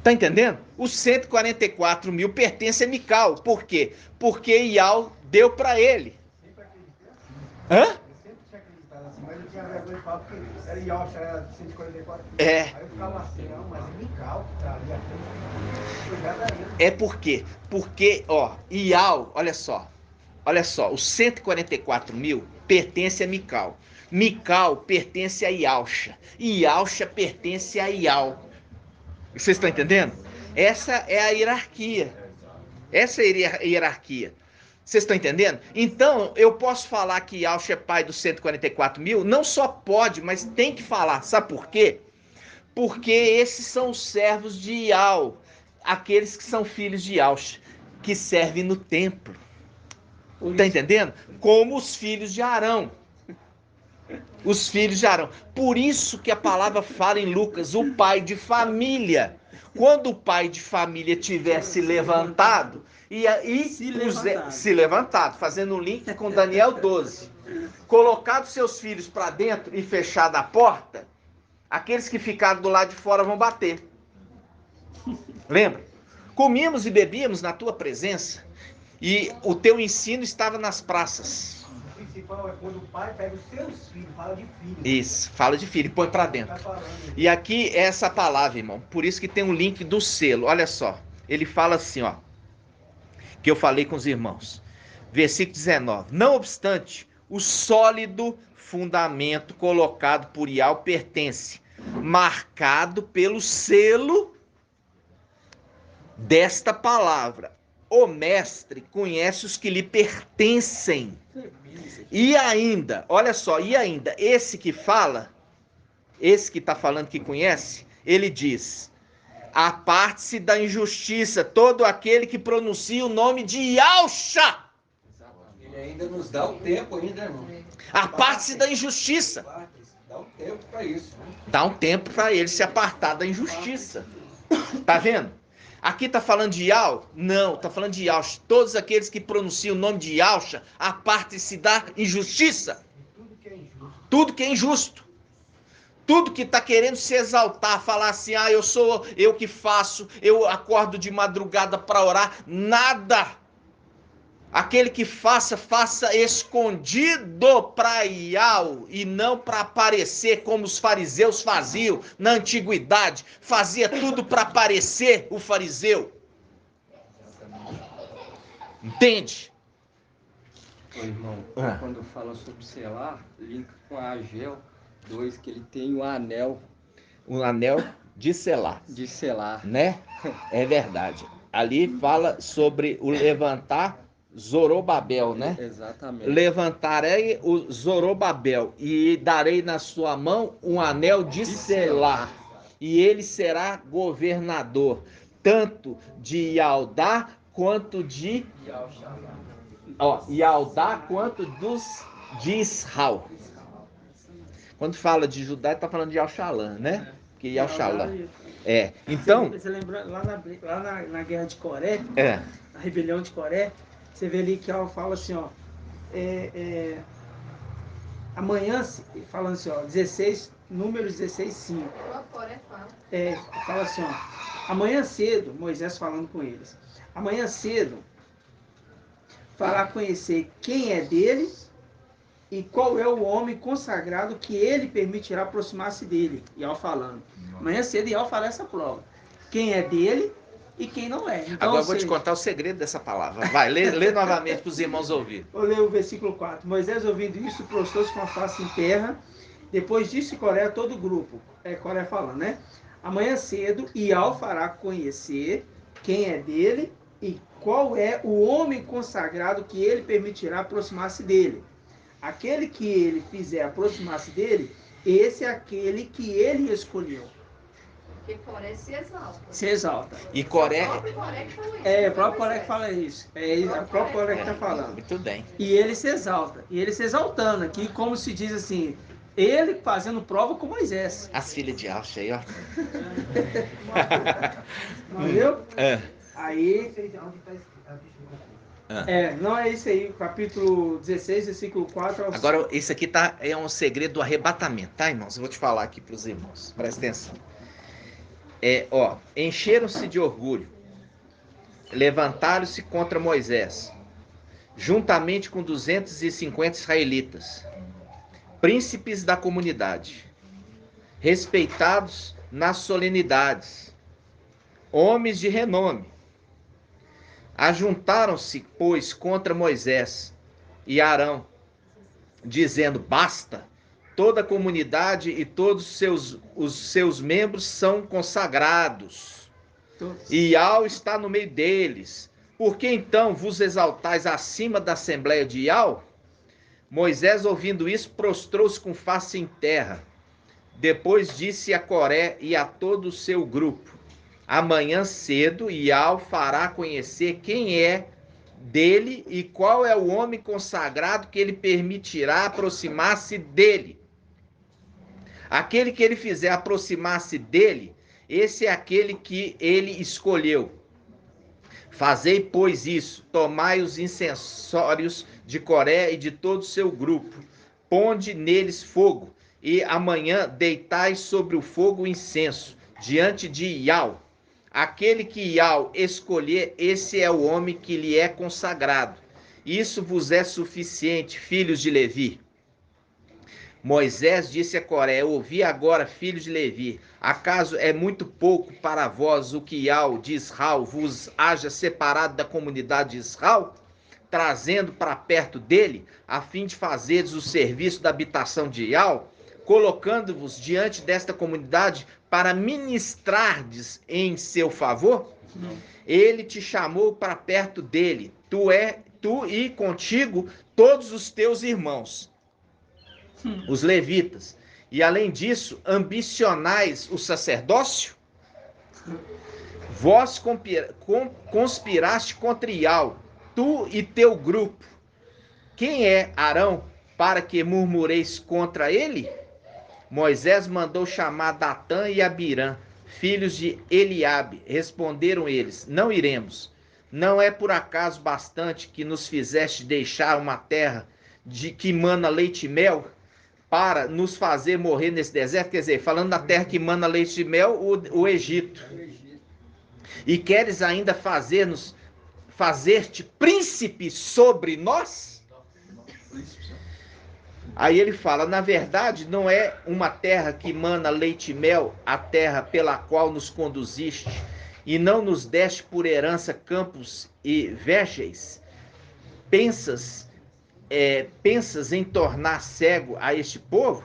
Tá entendendo? Os 144 mil pertencem a Mical. Por quê? Porque Ial deu para ele. Hã? Eu sempre tinha acreditado assim, mas eu tinha vergonha de falar porque era Yalcha, era 144 mil. É. Aí eu ficava assim, não, mas é Mical que tá ali à frente. Cuidado aí. É por quê? Porque, ó, Ial, olha só, os 144 mil pertencem a Mical. Mical pertence a Yalcha. Yalcha pertence a Ial. Vocês estão entendendo? Essa é a hierarquia. Essa é a hierarquia. Vocês estão entendendo? Então, eu posso falar que Yalcha é pai dos 144 mil? Não só pode, mas tem que falar. Sabe por quê? Porque esses são os servos de Ial. Aqueles que são filhos de Yalcha, que servem no templo. Está entendendo? Como os filhos de Arão. Os filhos de Arão. Por isso que a palavra fala em Lucas, o pai de família. Quando o pai de família tiver se levantado, se levantado, fazendo um link com Daniel 12, colocado seus filhos para dentro e fechado a porta, aqueles que ficaram do lado de fora vão bater. Lembra? Comíamos e bebíamos na tua presença e o teu ensino estava nas praças. O principal é quando o pai pega os seus filhos, fala de filho. Isso, fala de filho, põe para dentro. E aqui é essa palavra, irmão. Por isso que tem um link do selo. Olha só. Ele fala assim, ó. Que eu falei com os irmãos. Versículo 19. Não obstante, o sólido fundamento colocado por Ial pertence, marcado pelo selo desta palavra. O mestre conhece os que lhe pertencem. E ainda, olha só, esse que fala, esse que está falando que conhece, ele diz, aparte-se da injustiça todo aquele que pronuncia o nome de Yahshua. Ele ainda nos dá o tempo ainda, irmão. Aparte-se da injustiça. Dá um tempo para isso. Né? Dá um tempo para ele se apartar da injustiça. Tá vendo? Aqui está falando de Yal? Não, está falando de Yahshua. Todos aqueles que pronunciam o nome de Yahshua, aparte-se da injustiça. Tudo que é injusto. Tudo que está querendo se exaltar, falar assim, eu que faço, eu acordo de madrugada para orar. Nada. Aquele que faça escondido para Ial e não para aparecer como os fariseus faziam na antiguidade. Fazia tudo para aparecer o fariseu. Entende? Ô, irmão, quando fala sobre selar, linka com a Ageu 2, que ele tem o anel. Um anel de selar. De selar. Né? É verdade. Ali fala sobre o levantar Zorobabel, né? Exatamente. Levantarei o Zorobabel e darei na sua mão um anel de selar. E ele será governador, tanto de Yaldá quanto de Yaldá quanto de Israel. Quando fala de Judá, está falando de Yalxalã, né? Que Yalxalã. Então. Você lembra lá na guerra de Coré? Na rebelião de Coré? Você vê ali que ela fala assim, ó, amanhã, falando assim, ó, 16, Números 16, 5. Fala assim, ó, amanhã cedo, Moisés falando com eles, amanhã cedo, fará conhecer quem é dele e qual é o homem consagrado que ele permitirá aproximar-se dele. Ial falando. Amanhã cedo, Ial fará essa prova. Quem é dele e quem não é. Então, agora eu vou te contar o segredo dessa palavra. Vai, lê novamente para os irmãos ouvirem. Vou ler o versículo 4. Moisés, ouvindo isso, prostrou-se com a face em terra. Depois disse Coré a todo o grupo. Coré falando, né? Amanhã cedo, Ial fará conhecer quem é dele e qual é o homem consagrado que ele permitirá aproximar-se dele. Aquele que ele fizer aproximar-se dele, esse é aquele que ele escolheu. Porque Coré se exalta. Se exalta. E Coré... O próprio Coré que falou isso. É, o próprio Coré que fala isso. É o próprio Coré que está falando. Muito bem. E ele se exalta. E ele se exaltando aqui, como se diz assim, ele fazendo prova com Moisés. As filhas de Alcha aí, ó. Entendeu? É. Aí... não é isso aí, capítulo 16, versículo 4 ao 5. Agora, isso aqui é um segredo do arrebatamento, tá, irmãos? Eu vou te falar aqui para os irmãos, presta atenção. Encheram-se de orgulho, levantaram-se contra Moisés, juntamente com 250 israelitas, príncipes da comunidade, respeitados nas solenidades, homens de renome. Ajuntaram-se, pois, contra Moisés e Arão, dizendo: basta, toda a comunidade e todos os seus membros são consagrados. E Ial está no meio deles. Por que então vos exaltais acima da assembleia de Ial? Moisés, ouvindo isso, prostrou-se com face em terra. Depois disse a Coré e a todo o seu grupo: amanhã cedo Ial fará conhecer quem é dele e qual é o homem consagrado que ele permitirá aproximar-se dele. Aquele que ele fizer aproximar-se dele, esse é aquele que ele escolheu. Fazei, pois, isso: tomai os incensórios de Coré e de todo o seu grupo, ponde neles fogo, e amanhã deitai sobre o fogo o incenso, diante de Ial. Aquele que Ial escolher, esse é o homem que lhe é consagrado. Isso vos é suficiente, filhos de Levi. Moisés disse a Coré: ouvi agora, filhos de Levi, acaso é muito pouco para vós o que Ial de Israel vos haja separado da comunidade de Israel, trazendo para perto dele, a fim de fazeres o serviço da habitação de Ial, colocando-vos diante desta comunidade para ministrardes em seu favor? Ele te chamou para perto dele, tu e contigo todos os teus irmãos, os levitas, e além disso, ambicionais o sacerdócio? Vós conspiraste contra Ial, tu e teu grupo. Quem é Arão, para que murmureis contra ele? Moisés mandou chamar Datã e Abirã, filhos de Eliabe. Responderam eles: não iremos. Não é por acaso bastante que nos fizeste deixar uma terra que mana leite e mel, para nos fazer morrer nesse deserto? Quer dizer, falando da terra que mana leite e mel, o Egito. E queres ainda fazer-te príncipe sobre nós? Aí ele fala: na verdade, não é uma terra que mana leite e mel, a terra pela qual nos conduziste, e não nos deste por herança campos e vergéis? Pensas em tornar cego a este povo?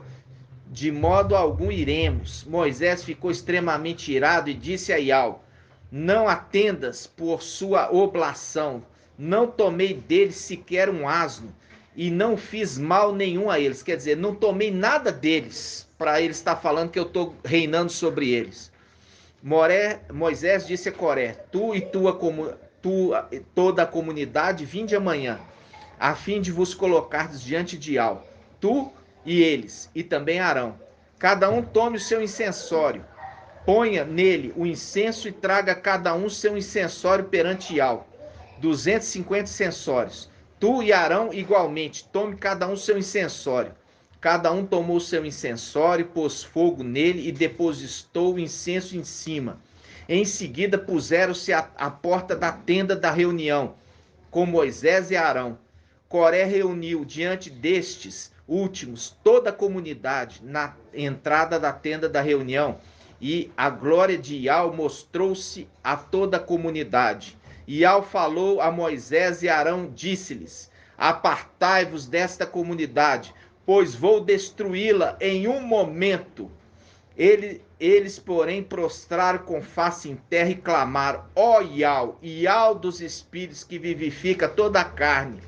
De modo algum iremos. Moisés ficou extremamente irado e disse a Ial: não atendas por sua oblação, não tomei deles sequer um asno, e não fiz mal nenhum a eles. Quer dizer, não tomei nada deles, para ele estar falando que eu estou reinando sobre eles. Moisés disse a Coré: tu e toda a comunidade, vinde amanhã, a fim de vos colocardes diante de Ial, tu e eles, e também Arão. Cada um tome o seu incensório, ponha nele o incenso e traga cada um seu incensório perante Ial, 250 incensórios. Tu e Arão igualmente, tome cada um seu incensório. Cada um tomou seu incensório, pôs fogo nele e depositou o incenso em cima. Em seguida puseram-se à porta da tenda da reunião, com Moisés e Arão. Coré reuniu diante destes últimos toda a comunidade na entrada da tenda da reunião, e a glória de Ial mostrou-se a toda a comunidade. Ial falou a Moisés e Arão, disse-lhes: apartai-vos desta comunidade, pois vou destruí-la em um momento. Eles, porém, prostraram com face em terra e clamaram: ó Iau, Iau dos espíritos que vivifica toda a carne,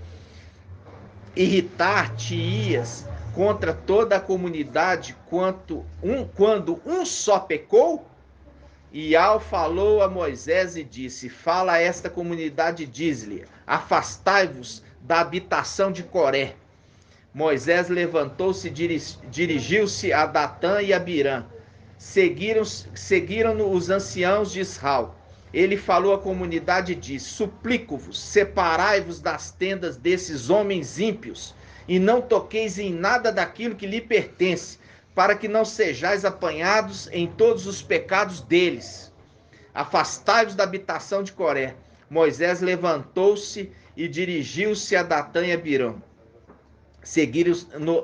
irritar-te-ias contra toda a comunidade quando um só pecou? Iau falou a Moisés e disse: fala a esta comunidade, diz-lhe: afastai-vos da habitação de Coré. Moisés levantou-se e dirigiu-se a Datã e Abirã. Seguiram-no os anciãos de Israel. Ele falou à comunidade e disse: suplico-vos, separai-vos das tendas desses homens ímpios, e não toqueis em nada daquilo que lhe pertence, para que não sejais apanhados em todos os pecados deles. Afastai-vos da habitação de Coré. Moisés levantou-se e dirigiu-se a Datã e Abirã.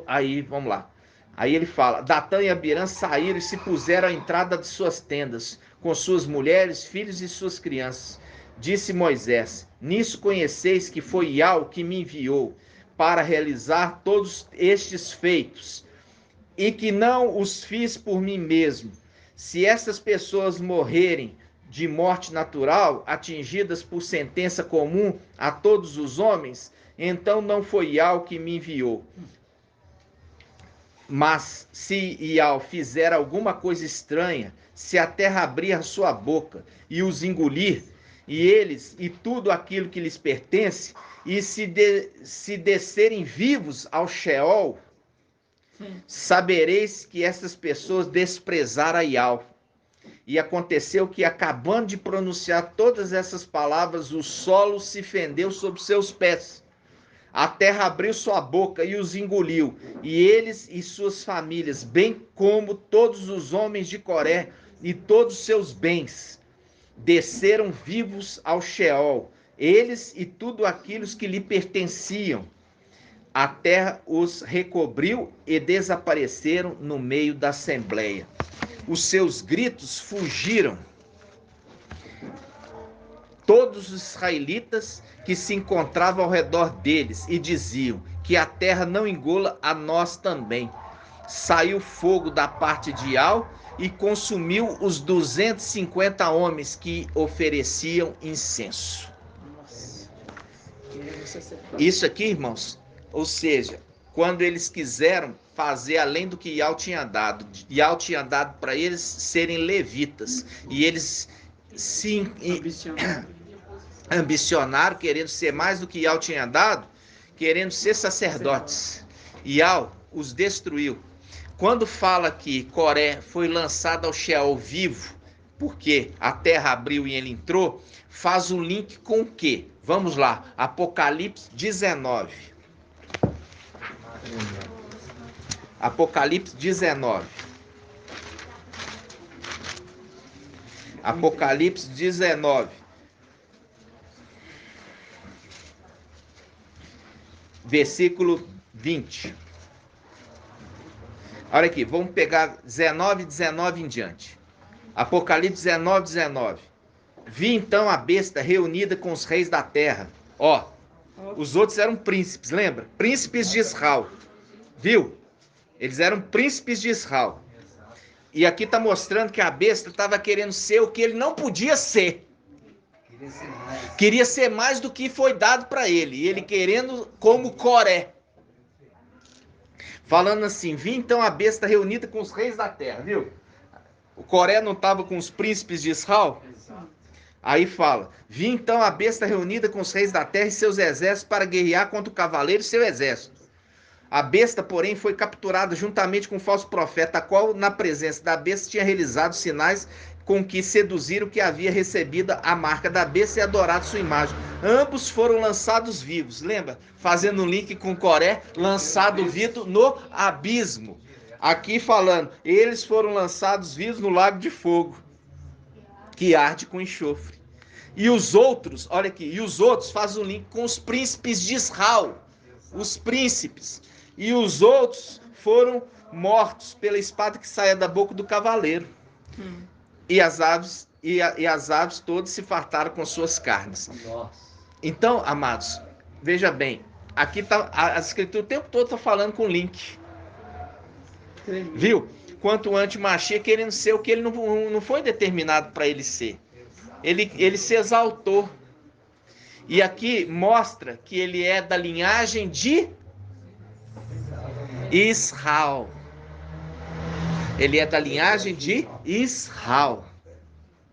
Aí, vamos lá. Aí ele fala: Datã e Abirã saíram e se puseram à entrada de suas tendas, com suas mulheres, filhos e suas crianças. Disse Moisés: nisso conheceis que foi Iau que me enviou para realizar todos estes feitos, e que não os fiz por mim mesmo. Se essas pessoas morrerem de morte natural, atingidas por sentença comum a todos os homens, então não foi Iau que me enviou. Mas se Iau fizer alguma coisa estranha, se a terra abrir a sua boca e os engolir, e eles e tudo aquilo que lhes pertence, e se descerem vivos ao Sheol, sabereis que essas pessoas desprezaram a Iau. E aconteceu que, acabando de pronunciar todas essas palavras, o solo se fendeu sob seus pés. A terra abriu sua boca e os engoliu, e eles e suas famílias, bem como todos os homens de Coré e todos seus bens, desceram vivos ao Sheol, eles e tudo aquilo que lhe pertenciam. A terra os recobriu e desapareceram no meio da assembleia. Os seus gritos fugiram. Todos os israelitas que se encontravam ao redor deles e diziam: que a terra não engola a nós também. Saiu fogo da parte de Iau e consumiu os 250 homens que ofereciam incenso. Isso aqui, irmãos, ou seja, quando eles quiseram fazer além do que Iau tinha dado para eles serem levitas, e eles se ambicionaram, querendo ser mais do que Iau tinha dado, querendo ser sacerdotes. Iau os destruiu. Quando fala que Coré foi lançado ao Sheol vivo, porque a terra abriu e ele entrou, faz o link com o quê? Vamos lá, Apocalipse 19. Apocalipse 19. Apocalipse 19. Versículo 20. Olha aqui, vamos pegar 19 em diante. Apocalipse 19. Vi então a besta reunida com os reis da terra. Ó, os outros eram príncipes, lembra? Príncipes de Israel. Viu? Eles eram príncipes de Israel. E aqui está mostrando que a besta estava querendo ser o que ele não podia ser. Queria ser mais do que foi dado para ele. E ele querendo como Coré. Falando assim: vi então a besta reunida com os reis da terra, viu? O Coré não estava com os príncipes de Israel? Aí fala: vi então a besta reunida com os reis da terra e seus exércitos para guerrear contra o cavaleiro e seu exército. A besta, porém, foi capturada juntamente com o falso profeta, a qual, na presença da besta, tinha realizado sinais com que seduziram que havia recebido a marca da besta e adorado sua imagem. Ambos foram lançados vivos. Lembra? Fazendo um link com Coré, lançado vivo no abismo. Aqui falando, eles foram lançados vivos no lago de fogo, que arde com enxofre. E os outros, olha aqui, e os outros fazem um link com os príncipes de Israel. Os príncipes. E os outros foram mortos pela espada que saía da boca do cavaleiro. E as aves todas se fartaram com suas carnes. Então, amados, veja bem, aqui tá a escritura o tempo todo está falando com link. Viu? quanto o anti-Mashiach querendo ser o que ele não foi determinado para ele ser. Ele se exaltou. E aqui mostra que ele é da linhagem de Israel. Ele é da linhagem de Israel.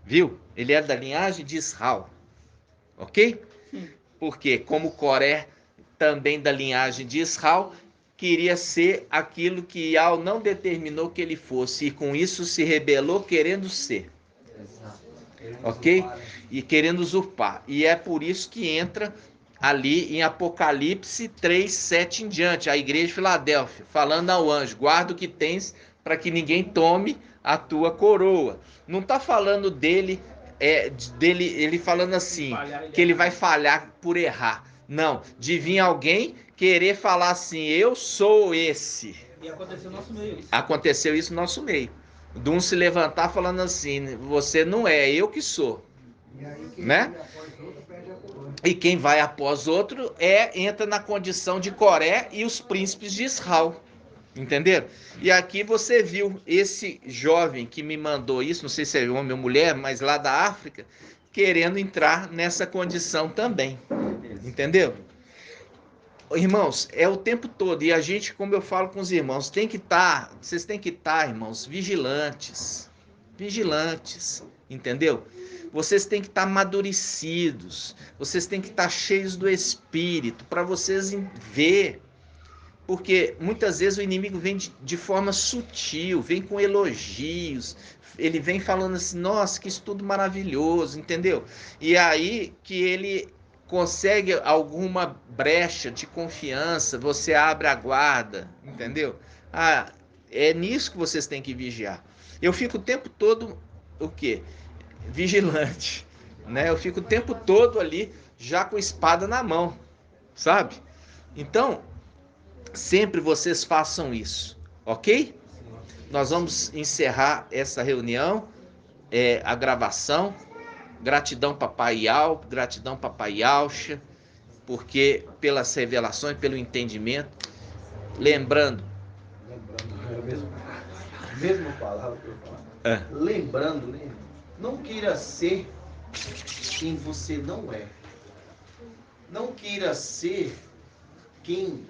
Viu? Ele é da linhagem de Israel. Ok? Porque como Coré também da linhagem de Israel, queria ser aquilo que Yahweh não determinou que ele fosse. E com isso se rebelou querendo ser. Ok? E querendo usurpar. E é por isso que entra ali em Apocalipse 3, 7 em diante, a igreja de Filadélfia, falando ao anjo, guarda o que tens para que ninguém tome a tua coroa. Não está falando dele, ele falando assim, que ele vai falhar por errar. Não, de vir alguém querer falar assim, eu sou esse. E aconteceu no nosso meio. Aconteceu isso no nosso meio. De um se levantar falando assim, você não é, eu que sou. Né? E quem vai após outro entra na condição de Coré e os príncipes de Israel. Entenderam? E aqui você viu esse jovem que me mandou isso, não sei se é homem ou mulher, mas lá da África, querendo entrar nessa condição também. Entendeu? Irmãos, é o tempo todo, e a gente, como eu falo com os irmãos, vocês têm que estar, irmãos, vigilantes, entendeu? Vocês têm que estar amadurecidos, vocês têm que estar cheios do Espírito, para vocês ver, porque muitas vezes o inimigo vem de forma sutil, vem com elogios, ele vem falando assim, nossa, que estudo maravilhoso, entendeu? E aí que ele consegue alguma brecha de confiança, você abre a guarda, entendeu? É nisso que vocês têm que vigiar. Eu fico o tempo todo, o quê? Vigilante, né? Eu fico o tempo todo ali, já com a espada na mão, sabe? Então, sempre vocês façam isso, ok? Nós vamos encerrar essa reunião, a gravação. Gratidão, Papai Yal, gratidão, Papai Yalcha, porque pelas revelações, pelo entendimento. Lembrando, mesma palavra que eu falo. Lembrando, né? Não queira ser quem você não é. Não queira ser quem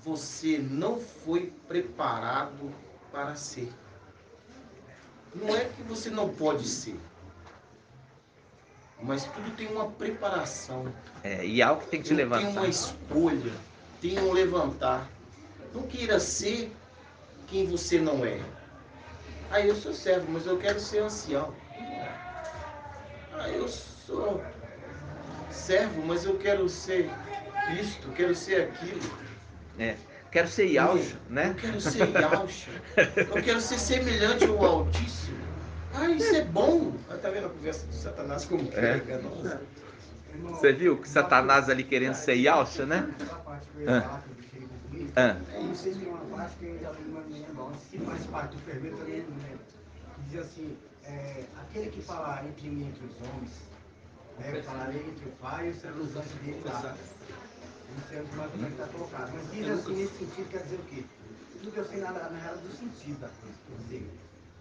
você não foi preparado para ser. Não é que você não pode ser, mas tudo tem uma preparação. E algo que tem que te levantar. Tem uma escolha, tem um levantar. Não queira ser quem você não é. Eu sou servo, mas eu quero ser ancião. Eu sou servo, mas eu quero ser isto, quero ser aquilo. Quero ser Yalcha, né? Eu quero ser Yalcha. Eu quero ser semelhante ao Altíssimo. Isso é bom. Tá vendo a conversa do Satanás como que é? Você viu que Satanás ali querendo ser Yalcha, né? Vocês têm uma parte que eu já li uma minha irmã, se faz parte do fermento também, que diz assim, aquele que falar entre mim e entre os homens, eu falarei entre o Pai e os representantes dele lá. Isso é o que mais está colocado. Mas diz assim, nesse sentido, quer dizer o quê? Tudo eu sei na real do sentido da coisa. Quer dizer,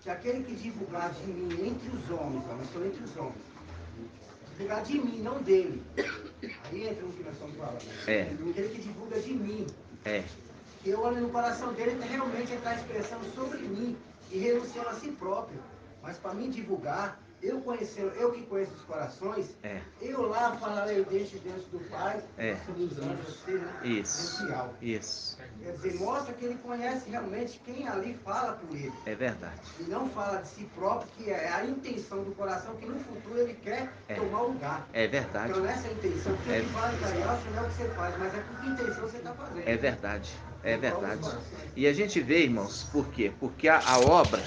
que aquele que divulgar de mim entre os homens, eu estou entre os homens, divulgar de mim, não dele. Aí entra o que nós estamos falando. Aquele que divulga de mim. Que eu olho no coração dele, realmente ele está expressando sobre mim e renunciando a si próprio. Mas para mim divulgar, eu que conheço os corações, eu lá falarei diante do Pai, dos anjos, Isso. Quer dizer, mostra que ele conhece realmente quem ali fala por ele. É verdade. E não fala de si próprio, que é a intenção do coração, que no futuro ele quer tomar o lugar. É verdade. Então nessa intenção, porque o que vale para Yalcha não é o que você faz, mas é com que intenção você está fazendo. É verdade. É verdade. E a gente vê, irmãos, por quê? Porque a obra,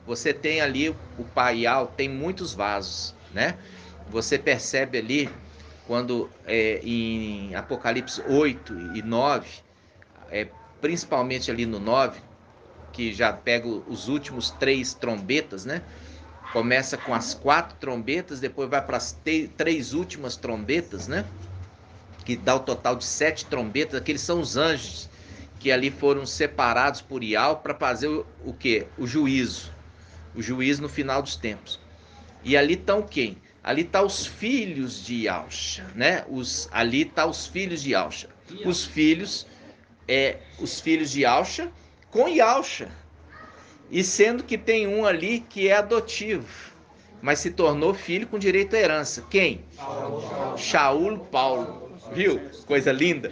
você tem ali o paial, tem muitos vasos, né? Você percebe ali, quando em Apocalipse 8 e 9, principalmente ali no 9, que já pega os últimos 3 trombetas, né? Começa com as 4 trombetas, depois vai para as 3 últimas trombetas, né? Que dá o total de 7 trombetas, aqueles são os anjos que ali foram separados por Ial para fazer o quê? O juízo no final dos tempos. E ali estão quem? Ali estão os filhos de Yalcha, né? Ali estão os filhos de Yalcha. Os filhos de Yalcha com Yalcha. E sendo que tem um ali que é adotivo, mas se tornou filho com direito à herança. Quem? Shaul Paulo. Viu? Coisa linda,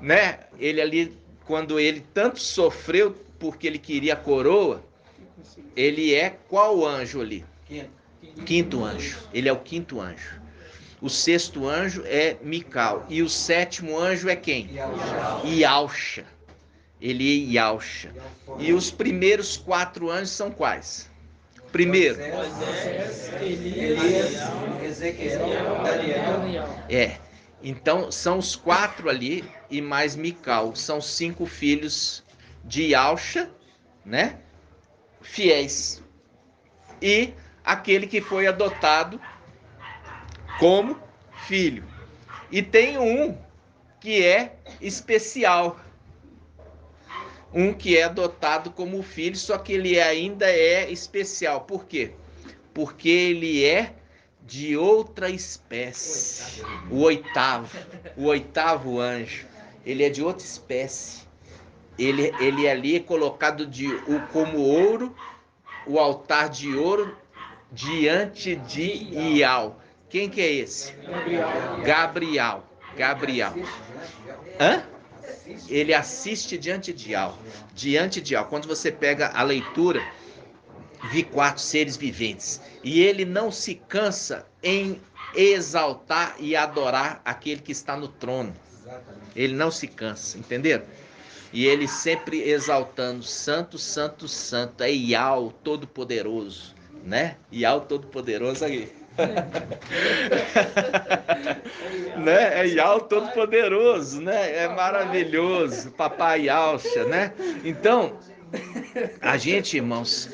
né? Ele ali, quando ele tanto sofreu porque ele queria a coroa, ele é qual anjo ali? Quinto anjo. Ele é o quinto anjo. O sexto anjo é Mical. E o sétimo anjo é quem? Yalcha. Ele é Yalcha. E os primeiros 4 anjos são quais? Primeiro. Elias, Ezequiel, Daniel. Então são os 4 ali e mais Mical. São 5 filhos de Yalcha, né? Fiéis. E aquele que foi adotado como filho. E tem um que é especial. Um que é adotado como filho, só que ele ainda é especial. Por quê? Porque ele é de outra espécie. O oitavo anjo. Ele é de outra espécie. Ele ali é colocado como ouro, o altar de ouro diante de Ial. Quem que é esse? Gabriel. Hã? Ele assiste diante de Ial. Quando você pega a leitura, vi 4 seres viventes. E ele não se cansa em exaltar e adorar aquele que está no trono. Ele não se cansa, entenderam? E ele sempre exaltando, santo, santo, santo, é Ial Todo-Poderoso, né? Ial Todo-Poderoso aí. Né? É Ial Todo-Poderoso, né? É maravilhoso, Papai Yalcha, né? Então, a gente, irmãos,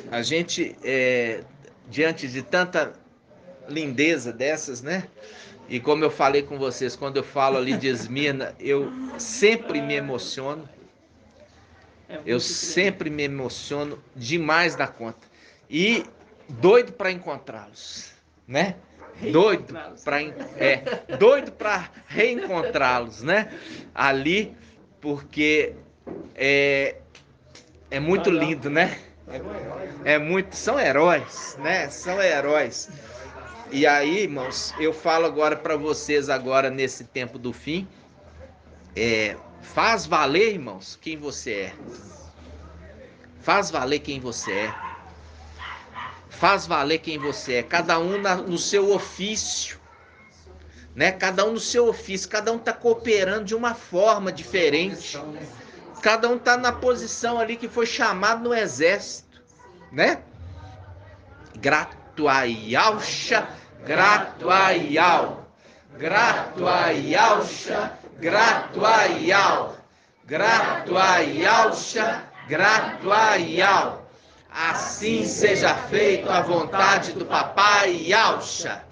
diante de tanta lindeza dessas, né? E como eu falei com vocês, quando eu falo ali de Esmirna, eu sempre me emociono. Eu sempre me emociono demais da conta. E doido para encontrá-los, né? Doido para reencontrá-los, né? Ali, porque é muito lindo, né? São heróis, né? São heróis. E aí, irmãos, eu falo agora para vocês agora nesse tempo do fim, faz valer, irmãos, quem você é. Faz valer quem você é. Faz valer quem você é. Cada um no seu ofício, né? Cada um no seu ofício. Cada um está cooperando de uma forma diferente. Cada um está na posição ali que foi chamado no exército, né? Grato a Yalcha, grato a Ial. Grato a Yalcha, grato a Ial. Grato a Yalcha, grato a Ial. Assim seja feito a vontade do Papai Yalcha.